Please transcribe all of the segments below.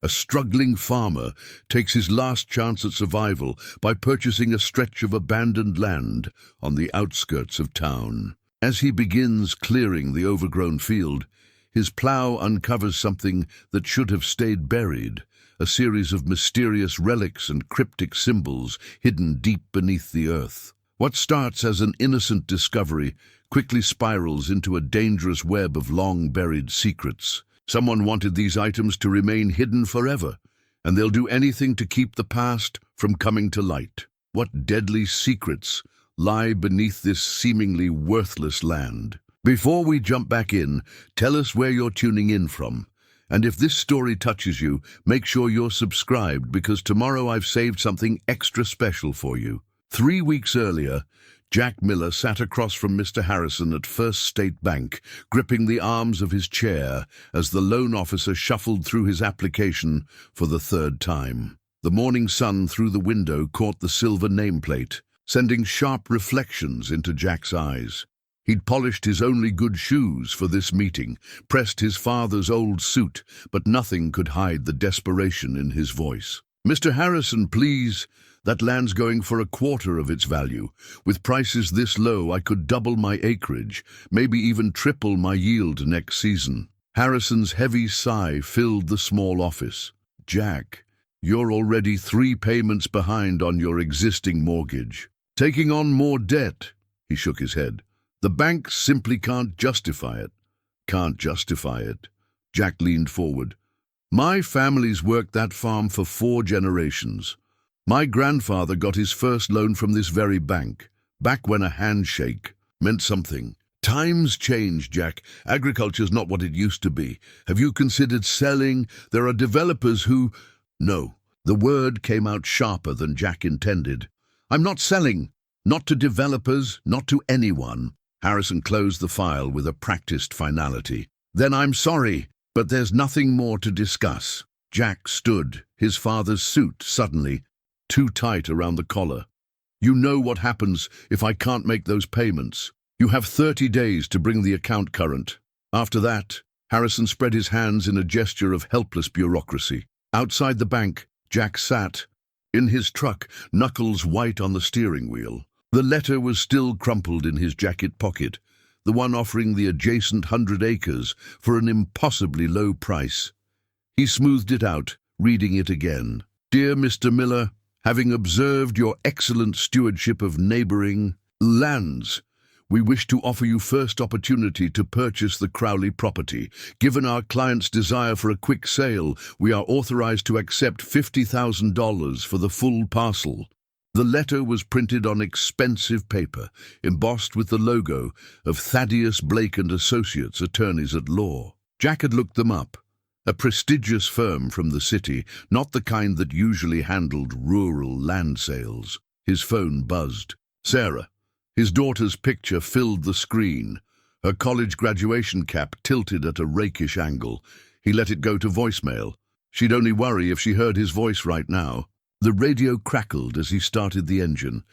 A struggling farmer takes his last chance at survival by purchasing a stretch of abandoned land on the outskirts of town. As he begins clearing the overgrown field, his plow uncovers something that should have stayed buried, a series of mysterious relics and cryptic symbols hidden deep beneath the earth. What starts as an innocent discovery quickly spirals into a dangerous web of long-buried secrets. Someone wanted these items to remain hidden forever, and they'll do anything to keep the past from coming to light. What deadly secrets lie beneath this seemingly worthless land? Before we jump back in, tell us where you're tuning in from. And if this story touches you, make sure you're subscribed, because tomorrow I've saved something extra special for you. 3 weeks earlier, Jack Miller sat across from Mr. Harrison at First State Bank, gripping the arms of his chair as the loan officer shuffled through his application for the third time. The morning sun through the window caught the silver nameplate, sending sharp reflections into Jack's eyes. He'd polished his only good shoes for this meeting, pressed his father's old suit, but nothing could hide the desperation in his voice. "Mr. Harrison, please. That land's going for 1/4 of its value. With prices this low, I could double my acreage, maybe even triple my yield next season." Harrison's heavy sigh filled the small office. "Jack, you're already 3 payments behind on your existing mortgage. Taking on more debt?" He shook his head. "The bank simply can't justify it." "Can't justify it?" Jack leaned forward. "My family's worked that farm for 4 generations. My grandfather got his first loan from this very bank, back when a handshake meant something. Times change, Jack. Agriculture's not what it used to be. Have you considered selling? There are developers who—" "No." The word came out sharper than Jack intended. "I'm not selling. Not to developers, not to anyone." Harrison closed the file with a practiced finality. "Then I'm sorry, but there's nothing more to discuss." Jack stood, his father's suit suddenly too tight around the collar. "You know what happens if I can't make those payments. You have 30 days to bring the account current. After that," Harrison spread his hands in a gesture of helpless bureaucracy. Outside the bank, Jack sat in his truck, knuckles white on the steering wheel. The letter was still crumpled in his jacket pocket, the one offering the adjacent 100 acres for an impossibly low price. He smoothed it out, reading it again. "Dear Mr. Miller, having observed your excellent stewardship of neighboring lands, we wish to offer you first opportunity to purchase the Crowley property. Given our client's desire for a quick sale, we are authorized to accept $50,000 for the full parcel." The letter was printed on expensive paper, embossed with the logo of Thaddeus Blake and Associates, attorneys at law. Jack had looked them up. A prestigious firm from the city, not the kind that usually handled rural land sales. His phone buzzed. Sarah. His daughter's picture filled the screen, her college graduation cap tilted at a rakish angle. He let it go to voicemail. She'd only worry if she heard his voice right now. The radio crackled as he started the engine.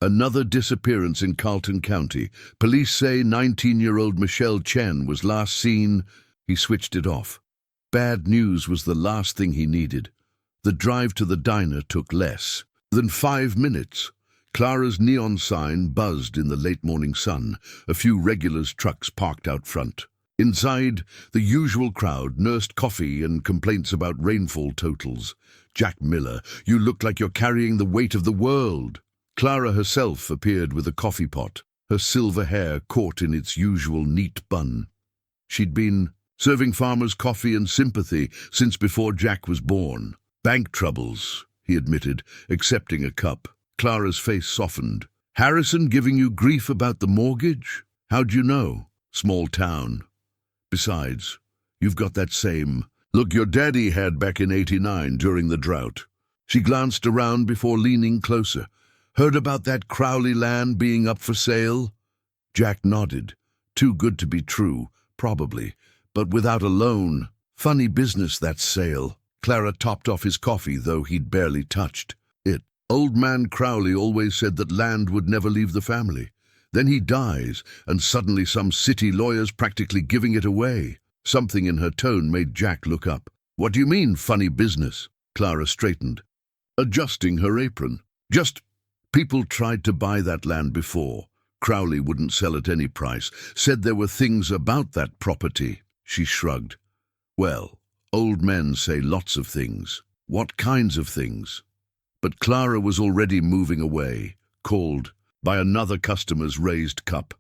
"Another disappearance in Carlton County. Police say 19-year-old Michelle Chen was last seen." He switched it off. Bad news was the last thing he needed. The drive to the diner took less than 5 minutes. Clara's neon sign buzzed in the late morning sun, a few regulars' trucks parked out front. Inside, the usual crowd nursed coffee and complaints about rainfall totals. "Jack Miller, you look like you're carrying the weight of the world." Clara herself appeared with a coffee pot, her silver hair caught in its usual neat bun. She'd been serving farmers coffee and sympathy since before Jack was born. "Bank troubles," he admitted, accepting a cup. Clara's face softened. "Harrison giving you grief about the mortgage? How'd you know?" "Small town. Besides, you've got that same look your daddy had back in '89 during the drought." She glanced around before leaning closer. "Heard about that Crowley land being up for sale?" Jack nodded. Too good to be true, probably, but without a loan. Funny business, that sale. Clara topped off his coffee, though he'd barely touched it. "Old man Crowley always said that land would never leave the family. Then he dies, and suddenly some city lawyer's practically giving it away." Something in her tone made Jack look up. What do you mean, funny business? Clara straightened, adjusting her apron. Just, people tried to buy that land before. Crowley wouldn't sell at any price, said there were things about that property. She shrugged. Well, old men say lots of things. What kinds of things? But Clara was already moving away, called by another customer's raised cup.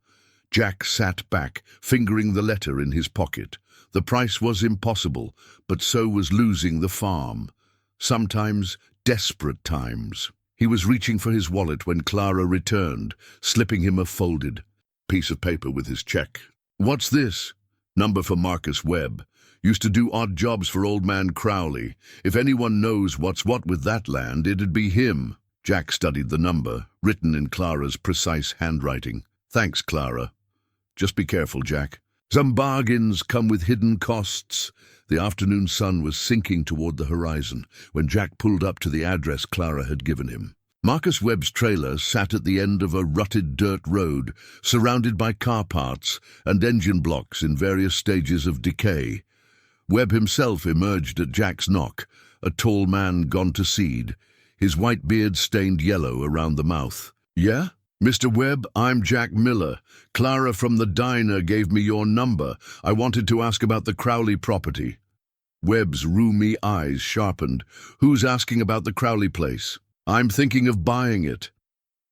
Jack sat back, fingering the letter in his pocket. The price was impossible, but so was losing the farm. Sometimes desperate times. He was reaching for his wallet when Clara returned, slipping him a folded piece of paper with his check. What's this? Number for Agnes Webb. Used to do odd jobs for old man Crowley. If anyone knows what's what with that land, it'd be him. Jack studied the number, written in Clara's precise handwriting. Thanks, Clara. Just be careful, Jack. Some bargains come with hidden costs. The afternoon sun was sinking toward the horizon when Jack pulled up to the address Clara had given him. Agnes Webb's trailer sat at the end of a rutted dirt road, surrounded by car parts and engine blocks in various stages of decay. Webb himself emerged at Jack's knock, a tall man gone to seed, his white beard stained yellow around the mouth. Yeah? Mr. Webb, I'm Jack Miller. Clara from the diner gave me your number. I wanted to ask about the Crowley property. Webb's rheumy eyes sharpened. Who's asking about the Crowley place? I'm thinking of buying it.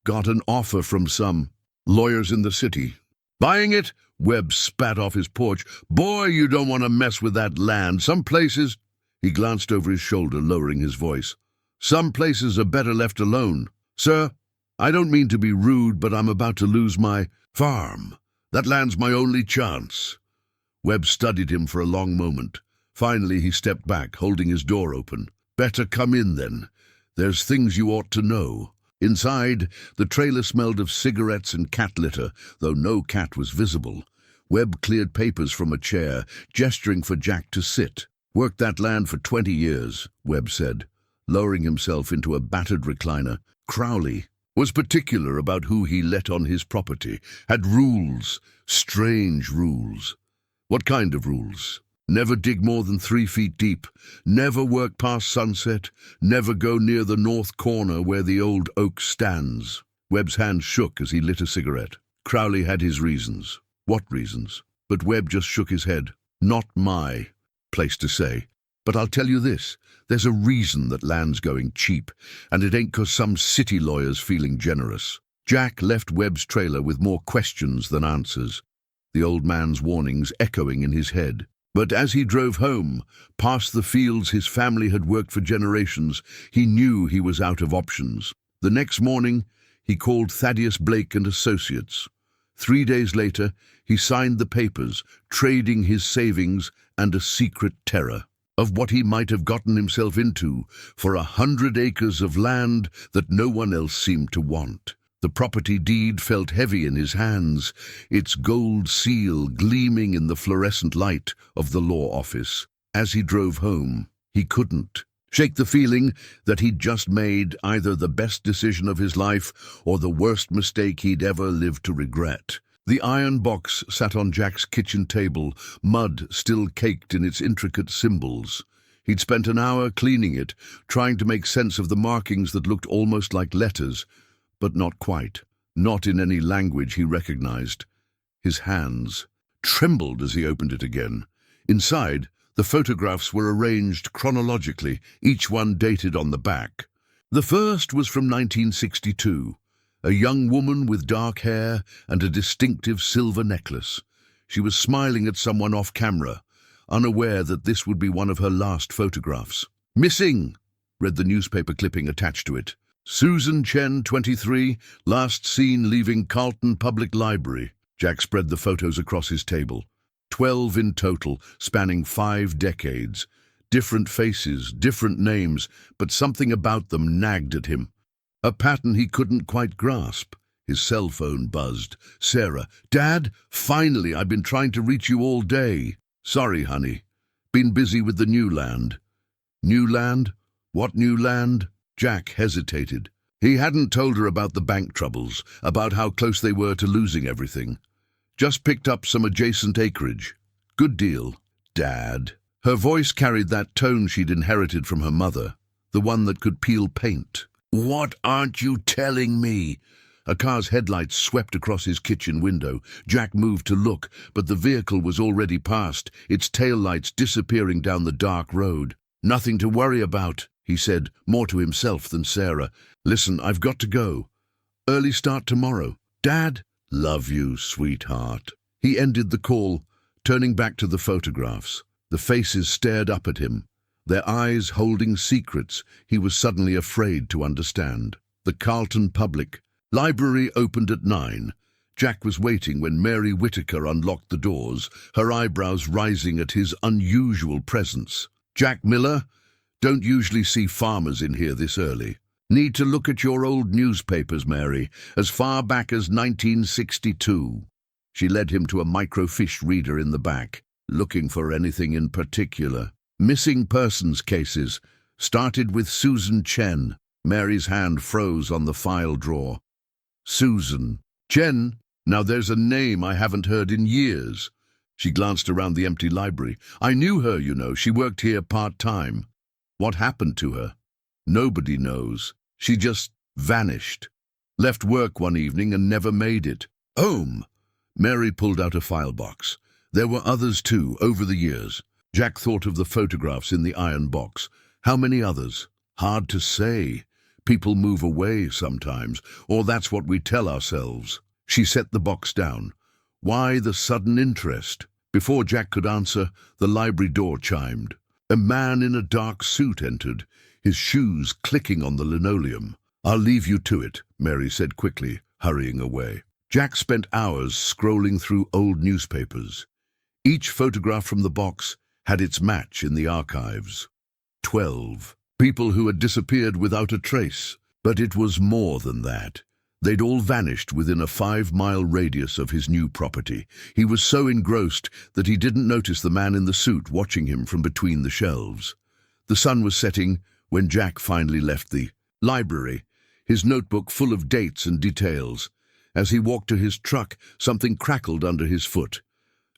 Got an offer from some lawyers in the city. Buying it? Webb spat off his porch. Boy, you don't want to mess with that land. Some places... He glanced over his shoulder, lowering his voice. Some places are better left alone. Sir, I don't mean to be rude, but I'm about to lose my farm. That land's my only chance. Webb studied him for a long moment. Finally, he stepped back, holding his door open. Better come in, then. There's things you ought to know. Inside, the trailer smelled of cigarettes and cat litter, though no cat was visible. Webb cleared papers from a chair, gesturing for Jack to sit. Worked that land for 20 years, Webb said, lowering himself into a battered recliner. Crowley was particular about who he let on his property, had rules, strange rules. What kind of rules? Never dig more than 3 feet deep, never work past sunset, never go near the north corner where the old oak stands. Webb's hand shook as he lit a cigarette. Crowley had his reasons. What reasons? But Webb just shook his head. Not my place to say. But I'll tell you this, there's a reason that land's going cheap, and it ain't 'cause some city lawyer's feeling generous. Jack left Webb's trailer with more questions than answers, the old man's warnings echoing in his head. But as he drove home, past the fields his family had worked for generations, he knew he was out of options. The next morning, he called Thaddeus Blake and Associates. 3 days later, he signed the papers, trading his savings and a secret terror of what he might have gotten himself into for 100 acres of land that no one else seemed to want. The property deed felt heavy in his hands, its gold seal gleaming in the fluorescent light of the law office. As he drove home, he couldn't shake the feeling that he'd just made either the best decision of his life or the worst mistake he'd ever lived to regret. The iron box sat on Jack's kitchen table, mud still caked in its intricate symbols. He'd spent an hour cleaning it, trying to make sense of the markings that looked almost like letters, but not quite, not in any language he recognized. His hands trembled as he opened it again. Inside, the photographs were arranged chronologically, each one dated on the back. The first was from 1962, a young woman with dark hair and a distinctive silver necklace. She was smiling at someone off camera, unaware that this would be one of her last photographs. Missing, read the newspaper clipping attached to it. Susan Chen, 23, last seen leaving Carlton Public Library. Jack spread the photos across his table. 12 in total, spanning 5 decades. Different faces, different names, but something about them nagged at him. A pattern he couldn't quite grasp. His cell phone buzzed. Sarah, Dad, finally, I've been trying to reach you all day. Sorry, honey. Been busy with the new land. New land? What new land? Jack hesitated. He hadn't told her about the bank troubles, about how close they were to losing everything. Just picked up some adjacent acreage. Good deal. Dad. Her voice carried that tone she'd inherited from her mother, the one that could peel paint. "What aren't you telling me?" A car's headlights swept across his kitchen window. Jack moved to look, but the vehicle was already past, its taillights disappearing down the dark road. "Nothing to worry about," he said, more to himself than Sarah. "Listen, I've got to go. Early start tomorrow. Dad?" "Love you, sweetheart." He ended the call, turning back to the photographs. The faces stared up at him, their eyes holding secrets he was suddenly afraid to understand. The Carlton Public Library opened at 9. Jack was waiting when Mary Whitaker unlocked the doors, her eyebrows rising at his unusual presence. "Jack Miller? Don't usually see farmers in here this early. Need to look at your old newspapers, Mary, as far back as 1962. She led him to a microfiche reader in the back, looking for anything in particular. Missing persons cases. Started with Susan Chen. Mary's hand froze on the file drawer. Susan. Chen? Now there's a name I haven't heard in years. She glanced around the empty library. I knew her, you know. She worked here part-time. What happened to her? Nobody knows. She just vanished. Left work one evening and never made it. Home. Mary pulled out a file box. There were others too, over the years. Jack thought of the photographs in the iron box. How many others? Hard to say. People move away sometimes, or that's what we tell ourselves. She set the box down. Why the sudden interest? Before Jack could answer, the library door chimed. A man in a dark suit entered, his shoes clicking on the linoleum. "I'll leave you to it," Mary said quickly, hurrying away. Jack spent hours scrolling through old newspapers. Each photograph from the box had its match in the archives. 12. People who had disappeared without a trace. But it was more than that. They'd all vanished within a 5-mile radius of his new property. He was so engrossed that he didn't notice the man in the suit watching him from between the shelves. The sun was setting when Jack finally left the library, his notebook full of dates and details. As he walked to his truck, something crackled under his foot.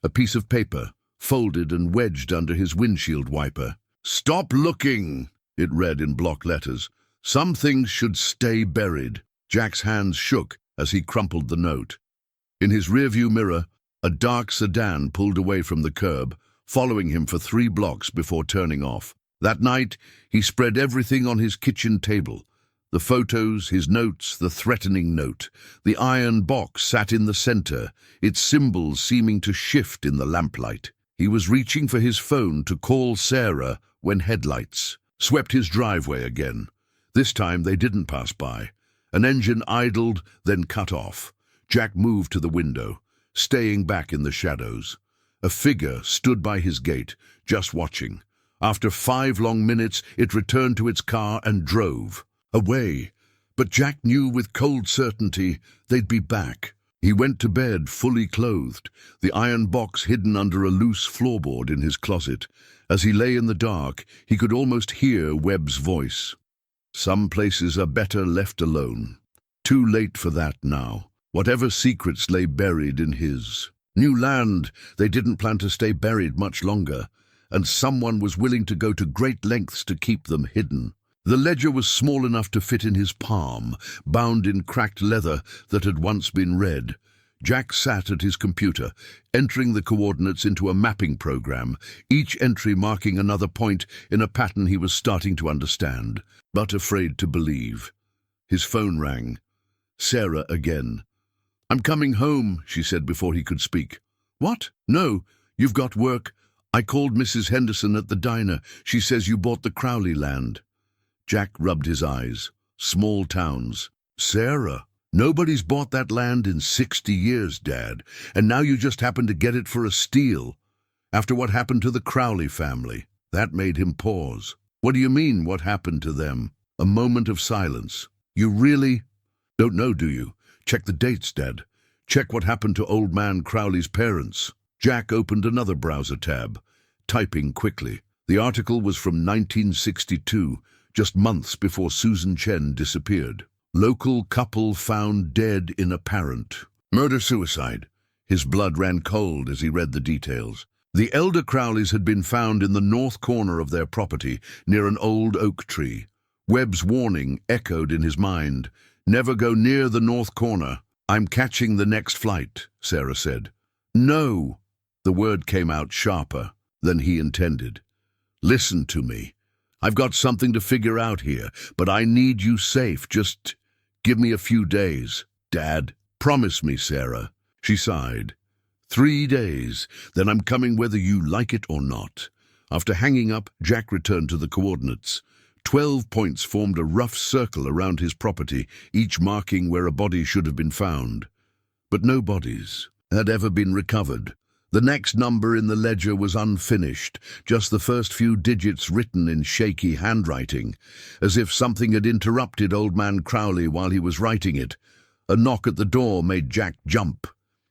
A piece of paper, folded and wedged under his windshield wiper. "Stop looking," it read in block letters. "Some things should stay buried." Jack's hands shook as he crumpled the note. In his rearview mirror, a dark sedan pulled away from the curb, following him for 3 blocks before turning off. That night, he spread everything on his kitchen table. The photos, his notes, the threatening note. The iron box sat in the center, its symbols seeming to shift in the lamplight. He was reaching for his phone to call Sarah when headlights swept his driveway again. This time they didn't pass by. An engine idled, then cut off. Jack moved to the window, staying back in the shadows. A figure stood by his gate, just watching. After 5 long minutes, it returned to its car and drove away. But Jack knew with cold certainty they'd be back. He went to bed fully clothed, the iron box hidden under a loose floorboard in his closet. As he lay in the dark, he could almost hear Webb's voice. Some places are better left alone. Too late for that now. Whatever secrets lay buried in his new land, they didn't plan to stay buried much longer, and someone was willing to go to great lengths to keep them hidden. The ledger was small enough to fit in his palm, bound in cracked leather that had once been read. Jack sat at his computer, entering the coordinates into a mapping program, each entry marking another point in a pattern he was starting to understand, but afraid to believe. His phone rang. Sarah again. "I'm coming home," she said before he could speak. "What? No, you've got work. I called Mrs. Henderson at the diner. She says you bought the Crowley land." Jack rubbed his eyes. Small towns. "Sarah, nobody's bought that land in 60 years, Dad, and now you just happen to get it for a steal. After what happened to the Crowley family." That made him pause. "What do you mean, what happened to them?" A moment of silence. "You really don't know, do you? Check the dates, Dad. Check what happened to old man Crowley's parents." Jack opened another browser tab, typing quickly. The article was from 1962, just months before Susan Chen disappeared. Local couple found dead in apparent murder-suicide. His blood ran cold as he read the details. The elder Crowleys had been found in the north corner of their property, near an old oak tree. Webb's warning echoed in his mind. "Never go near the north corner. I'm catching the next flight," Sarah said. "No!" The word came out sharper than he intended. "Listen to me. I've got something to figure out here, but I need you safe. Just give me a few days." "Dad, promise me, Sarah." She sighed. 3 days, then I'm coming whether you like it or not." After hanging up, Jack returned to the coordinates. 12 points formed a rough circle around his property, each marking where a body should have been found. But no bodies had ever been recovered. The next number in the ledger was unfinished, just the first few digits written in shaky handwriting, as if something had interrupted Old Man Crowley while he was writing it. A knock at the door made Jack jump.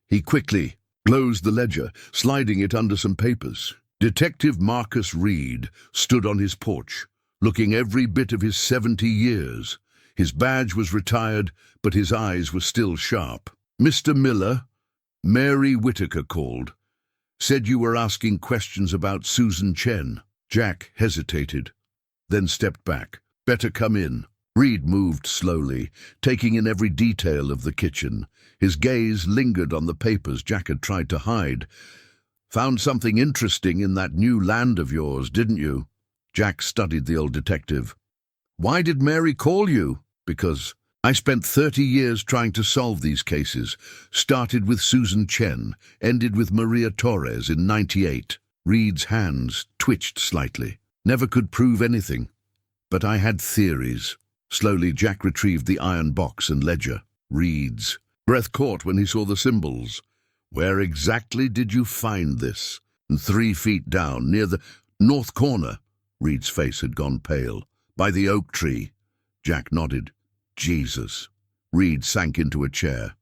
He quickly closed the ledger, sliding it under some papers. Detective Marcus Reed stood on his porch, looking every bit of his 70 years. His badge was retired, but his eyes were still sharp. "Mr. Miller," Mary Whitaker called. "Said you were asking questions about Susan Chen." Jack hesitated, then stepped back. "Better come in." Reed moved slowly, taking in every detail of the kitchen. His gaze lingered on the papers Jack had tried to hide. "Found something interesting in that new land of yours, didn't you?" Jack studied the old detective. "Why did Mary call you?" "Because I spent 30 years trying to solve these cases. Started with Susan Chen, ended with Maria Torres in '98. Reed's hands twitched slightly. "Never could prove anything. But I had theories." Slowly, Jack retrieved the iron box and ledger. Reed's breath caught when he saw the symbols. "Where exactly did you find this?" "And 3 feet down, near the north corner." Reed's face had gone pale. "By the oak tree." Jack nodded. "Jesus." Reed sank into a chair.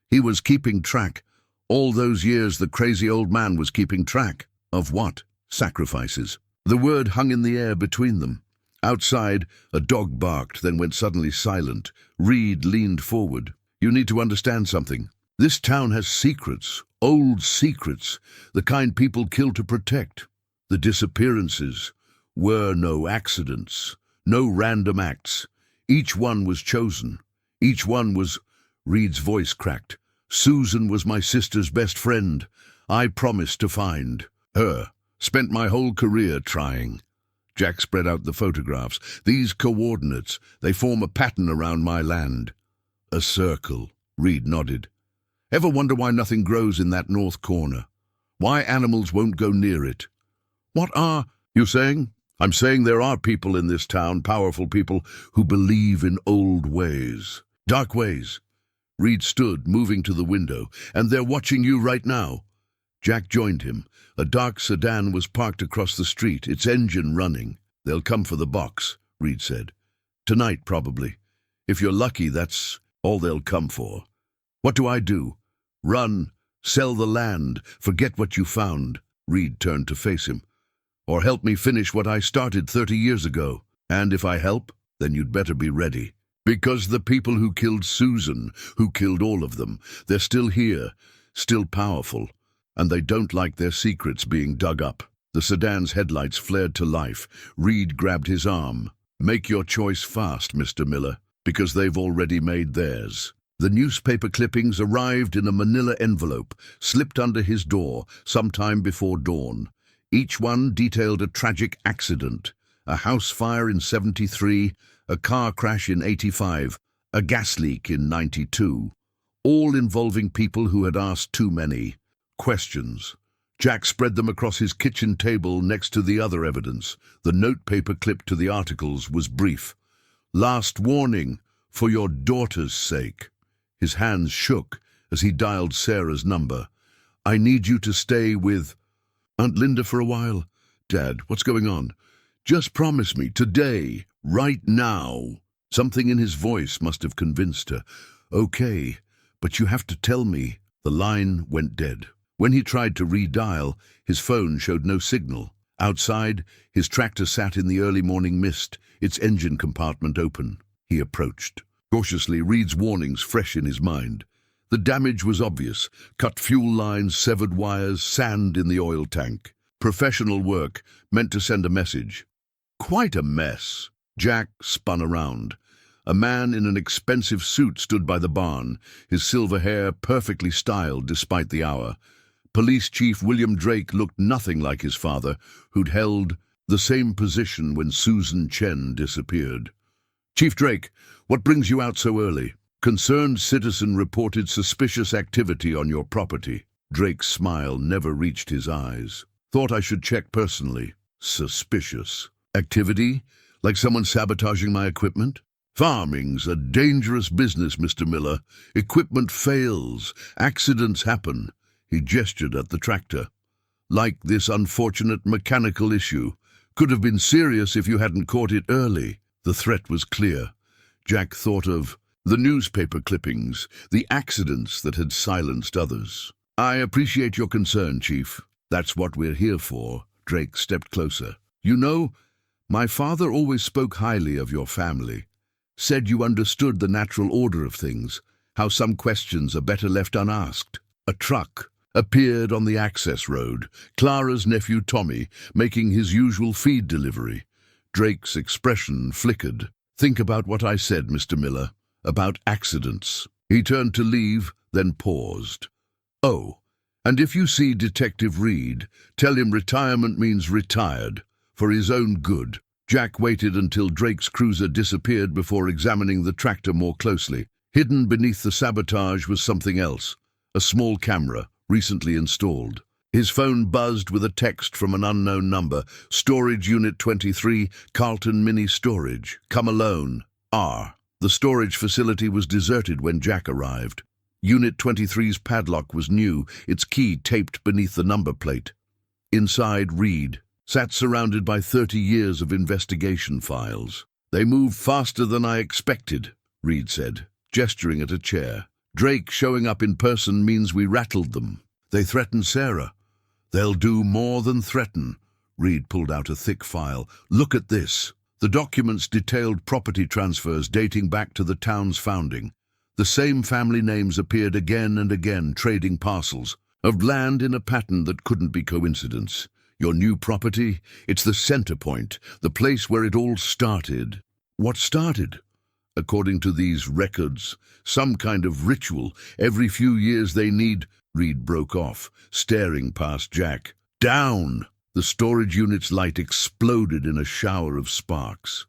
He was keeping track. All those years the crazy old man was keeping track. Of what? Sacrifices. The word hung in the air between them. Outside, a dog barked, then went suddenly silent. Reed leaned forward. "You need to understand something. This town has secrets, old secrets, the kind people kill to protect. The disappearances were no accidents, no random acts. Each one was chosen. Each one was—" Reed's voice cracked. "Susan was my sister's best friend. I promised to find her. Spent my whole career trying." Jack spread out the photographs. "These coordinates, they form a pattern around my land." "A circle," Reed nodded. "Ever wonder why nothing grows in that north corner? Why animals won't go near it?" "What are you saying?" "I'm saying there are people in this town, powerful people, who believe in old ways. Dark ways." Reed stood, moving to the window. "And they're watching you right now." Jack joined him. A dark sedan was parked across the street, its engine running. "They'll come for the box," Reed said. "Tonight, probably. If you're lucky, that's all they'll come for." "What do I do? Run? Sell the land? Forget what you found?" Reed turned to face him. "Or help me finish what I started 30 years ago. And if I help, then you'd better be ready. Because the people who killed Susan, who killed all of them, they're still here, still powerful. And they don't like their secrets being dug up." The sedan's headlights flared to life. Reed grabbed his arm. "Make your choice fast, Mr. Miller, because they've already made theirs." The newspaper clippings arrived in a manila envelope, slipped under his door sometime before dawn. Each one detailed a tragic accident: a house fire in '73, a car crash in '85, a gas leak in '92, all involving people who had asked too many questions. Jack spread them across his kitchen table next to the other evidence. The notepaper clipped to the articles was brief. "Last warning, for your daughter's sake." His hands shook as he dialed Sarah's number. "I need you to stay with Aunt Linda for a while." "Dad, what's going on?" "Just promise me, today, right now." Something in his voice must have convinced her. "Okay, but you have to tell me." The line went dead. When he tried to redial, his phone showed no signal. Outside, his tractor sat in the early morning mist, its engine compartment open. He approached. Cautiously, Reed's warnings fresh in his mind. The damage was obvious: cut fuel lines, severed wires, sand in the oil tank. Professional work, meant to send a message. Quite a mess. Jack spun around. A man in an expensive suit stood by the barn, his silver hair perfectly styled despite the hour. Police Chief William Drake looked nothing like his father, who'd held the same position when Susan Chen disappeared. "Chief Drake, what brings you out so early?" "Concerned citizen reported suspicious activity on your property." Drake's smile never reached his eyes. "Thought I should check personally." "Suspicious activity? Like someone sabotaging my equipment?" "Farming's a dangerous business, Mr. Miller. Equipment fails. Accidents happen." He gestured at the tractor. "Like this unfortunate mechanical issue. Could have been serious if you hadn't caught it early." The threat was clear. Jack thought of the newspaper clippings, the accidents that had silenced others. "I appreciate your concern, Chief. That's what we're here for." Drake stepped closer. "You know, my father always spoke highly of your family. Said you understood the natural order of things, how some questions are better left unasked." A truck appeared on the access road, Clara's nephew Tommy making his usual feed delivery. Drake's expression flickered. "Think about what I said, Mr. Miller, about accidents." He turned to leave, then paused. "Oh, and if you see Detective Reed, tell him retirement means retired, for his own good." Jack waited until Drake's cruiser disappeared before examining the tractor more closely. Hidden beneath the sabotage was something else, a small camera, recently installed. His phone buzzed with a text from an unknown number. "Storage Unit 23, Carlton Mini Storage. Come alone. R." The storage facility was deserted when Jack arrived. Unit 23's padlock was new, its key taped beneath the number plate. Inside, Reed sat surrounded by 30 years of investigation files. "They move faster than I expected," Reed said, gesturing at a chair. "Drake showing up in person means we rattled them. They threatened Sarah." "They'll do more than threaten." Reed pulled out a thick file. "Look at this." The documents detailed property transfers dating back to the town's founding. The same family names appeared again and again, trading parcels of land in a pattern that couldn't be coincidence. "Your new property? It's the center point, the place where it all started." "What started?" "According to these records, some kind of ritual. Every few years they need—" Reed broke off, staring past Jack. "Down!" The storage unit's light exploded in a shower of sparks.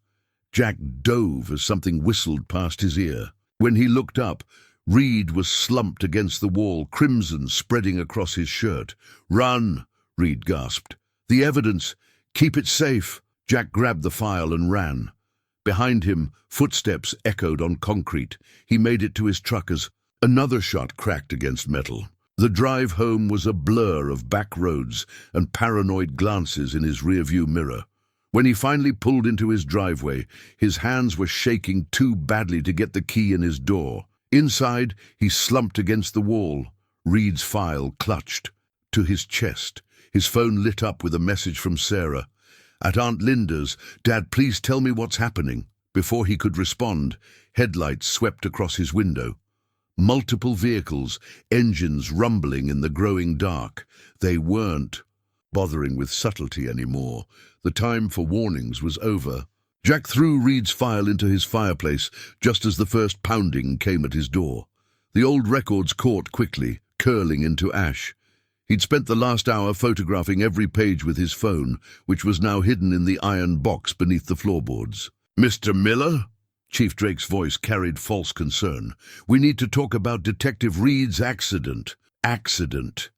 Jack dove as something whistled past his ear. When he looked up, Reed was slumped against the wall, crimson spreading across his shirt. "Run!" Reed gasped. "The evidence! Keep it safe!" Jack grabbed the file and ran. Behind him, footsteps echoed on concrete. He made it to his truck as another shot cracked against metal. The drive home was a blur of back roads and paranoid glances in his rearview mirror. When he finally pulled into his driveway, his hands were shaking too badly to get the key in his door. Inside, he slumped against the wall. Reed's file clutched to his chest. His phone lit up with a message from Sarah. "At Aunt Linda's, Dad, please tell me what's happening." Before he could respond, headlights swept across his window. Multiple vehicles, engines rumbling in the growing dark. They weren't bothering with subtlety anymore. The time for warnings was over. Jack threw Reed's file into his fireplace just as the first pounding came at his door. The old records caught quickly, curling into ash. He'd spent the last hour photographing every page with his phone, which was now hidden in the iron box beneath the floorboards. "Mr. Miller?" Chief Drake's voice carried false concern. "We need to talk about Detective Reed's accident." Accident.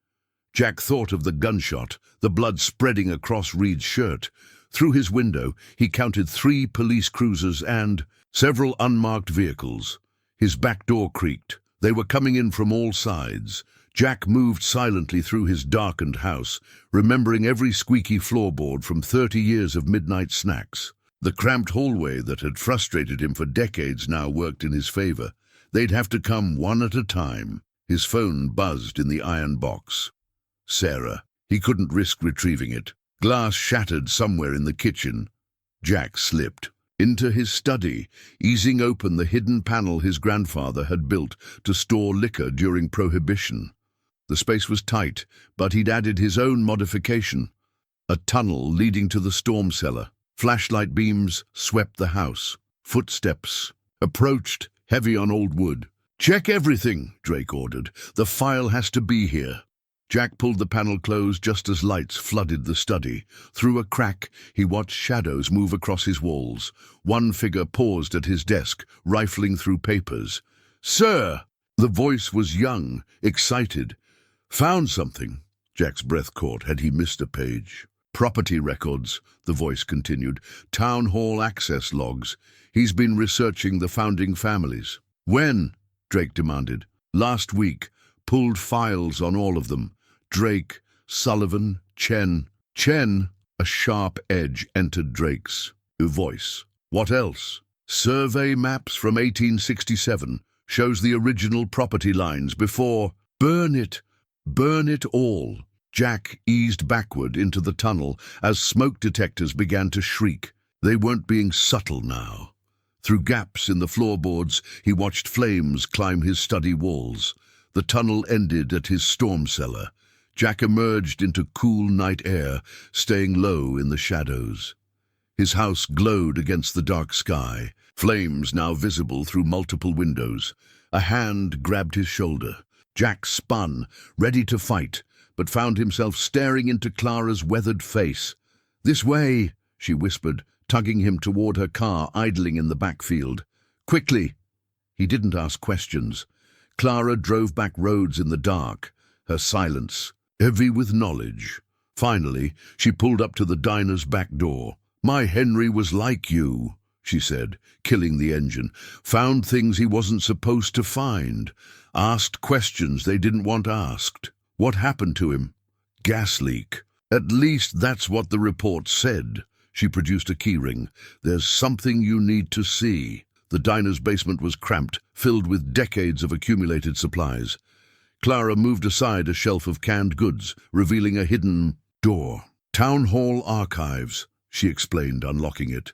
Jack thought of the gunshot, the blood spreading across Reed's shirt. Through his window, he counted 3 police cruisers and several unmarked vehicles. His back door creaked. They were coming in from all sides. Jack moved silently through his darkened house, remembering every squeaky floorboard from 30 years of midnight snacks. The cramped hallway that had frustrated him for decades now worked in his favor. They'd have to come one at a time. His phone buzzed in the iron box. Sarah. He couldn't risk retrieving it. Glass shattered somewhere in the kitchen. Jack slipped into his study, easing open the hidden panel his grandfather had built to store liquor during Prohibition. The space was tight, but he'd added his own modification. A tunnel leading to the storm cellar. Flashlight beams swept the house. Footsteps approached, heavy on old wood. "Check everything," Drake ordered. "The file has to be here." Jack pulled the panel closed just as lights flooded the study. Through a crack, he watched shadows move across his walls. One figure paused at his desk, rifling through papers. "Sir!" The voice was young, excited. "Found something." Jack's breath caught. Had he missed a page? "Property records," the voice continued. "Town hall access logs. He's been researching the founding families." "When?" Drake demanded. "Last week. Pulled files on all of them. Drake, Sullivan, Chen." "Chen?" A sharp edge entered Drake's voice. "What else?" "Survey maps from 1867. Shows the original property lines before." "Burn it! Burn it all!" Jack eased backward into the tunnel as smoke detectors began to shriek. They weren't being subtle now. Through gaps in the floorboards, he watched flames climb his study walls. The tunnel ended at his storm cellar. Jack emerged into cool night air, staying low in the shadows. His house glowed against the dark sky, flames now visible through multiple windows. A hand grabbed his shoulder. Jack spun, ready to fight, but found himself staring into Clara's weathered face. "This way," she whispered, tugging him toward her car idling in the backfield. "Quickly!" He didn't ask questions. Clara drove back roads in the dark, her silence heavy with knowledge. Finally, she pulled up to the diner's back door. "My Henry was like you," she said, killing the engine. "Found things he wasn't supposed to find. Asked questions they didn't want asked." "What happened to him?" "Gas leak. At least that's what the report said." She produced a keyring. "There's something you need to see." The diner's basement was cramped, filled with decades of accumulated supplies. Clara moved aside a shelf of canned goods, revealing a hidden door. "Town hall archives," she explained, unlocking it.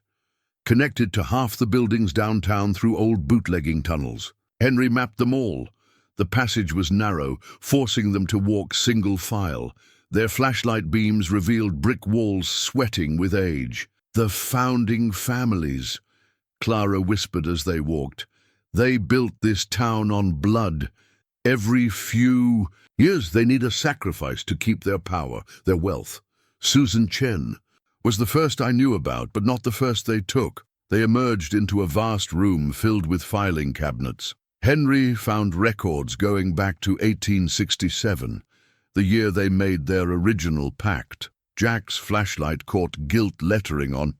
"Connected to half the buildings downtown through old bootlegging tunnels. Henry mapped them all. The passage was narrow, forcing them to walk single file. Their flashlight beams revealed brick walls sweating with age. "The founding families," Clara whispered as they walked. "They built this town on blood. Every few years they need a sacrifice to keep their power, their wealth. Susan Chen was the first I knew about, but not the first they took." They emerged into a vast room filled with filing cabinets. Henry found records going back to 1867, the year they made their original pact. Jack's flashlight caught gilt lettering on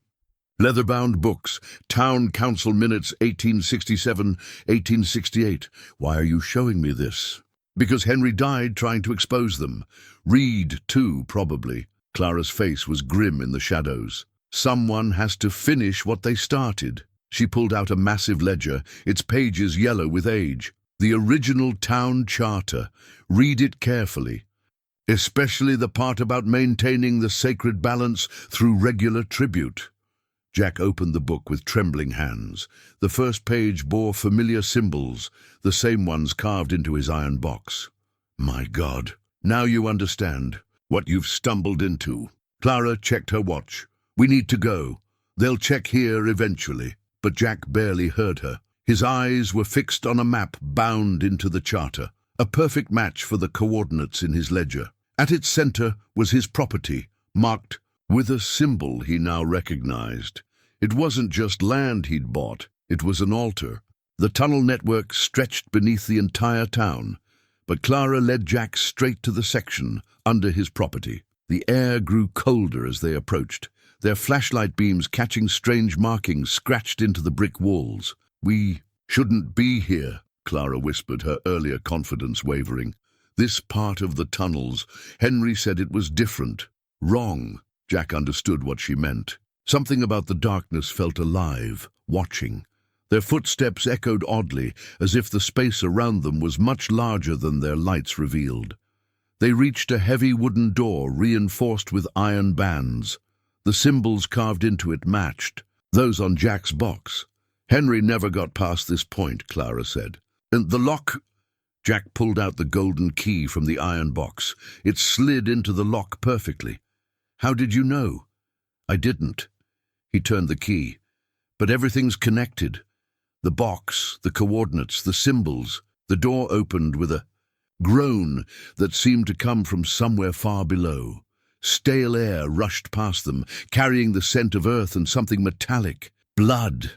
leather-bound books, Town Council Minutes 1867, 1868. "Why are you showing me this?" "Because Henry died trying to expose them. Reed, too, probably." Clara's face was grim in the shadows. "Someone has to finish what they started." She pulled out a massive ledger, its pages yellow with age. "The original town charter. Read it carefully. Especially the part about maintaining the sacred balance through regular tribute." Jack opened the book with trembling hands. The first page bore familiar symbols, the same ones carved into his iron box. "My God, now you understand what you've stumbled into." Clara checked her watch. "We need to go. They'll check here eventually." But Jack barely heard her. His eyes were fixed on a map bound into the charter, a perfect match for the coordinates in his ledger. At its center was his property, marked with a symbol he now recognized. It wasn't just land he'd bought, it was an altar. The tunnel network stretched beneath the entire town, but Clara led Jack straight to the section under his property. The air grew colder as they approached, their flashlight beams catching strange markings scratched into the brick walls. "We shouldn't be here," Clara whispered, her earlier confidence wavering. "This part of the tunnels, Henry said it was different." "Wrong." Jack understood what she meant. Something about the darkness felt alive, watching. Their footsteps echoed oddly, as if the space around them was much larger than their lights revealed. They reached a heavy wooden door reinforced with iron bands. The symbols carved into it matched those on Jack's box. "Henry never got past this point," Clara said. "And the lock—" Jack pulled out the golden key from the iron box. It slid into the lock perfectly. How did you know? I didn't. He turned the key. But everything's connected. The box, the coordinates, the symbols. The door opened with a groan that seemed to come from somewhere far below. Stale air rushed past them, carrying the scent of earth and something metallic. Blood,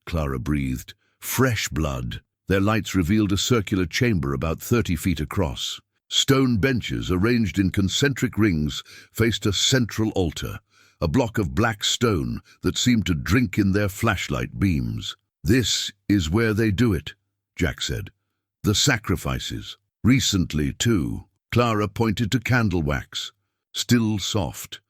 Clara breathed. Fresh blood. Their lights revealed a circular chamber about 30 feet across. Stone benches arranged in concentric rings faced a central altar, a block of black stone that seemed to drink in their flashlight beams. "This is where they do it," Jack said. "The sacrifices. Recently, too." Clara pointed to candle wax. Still soft.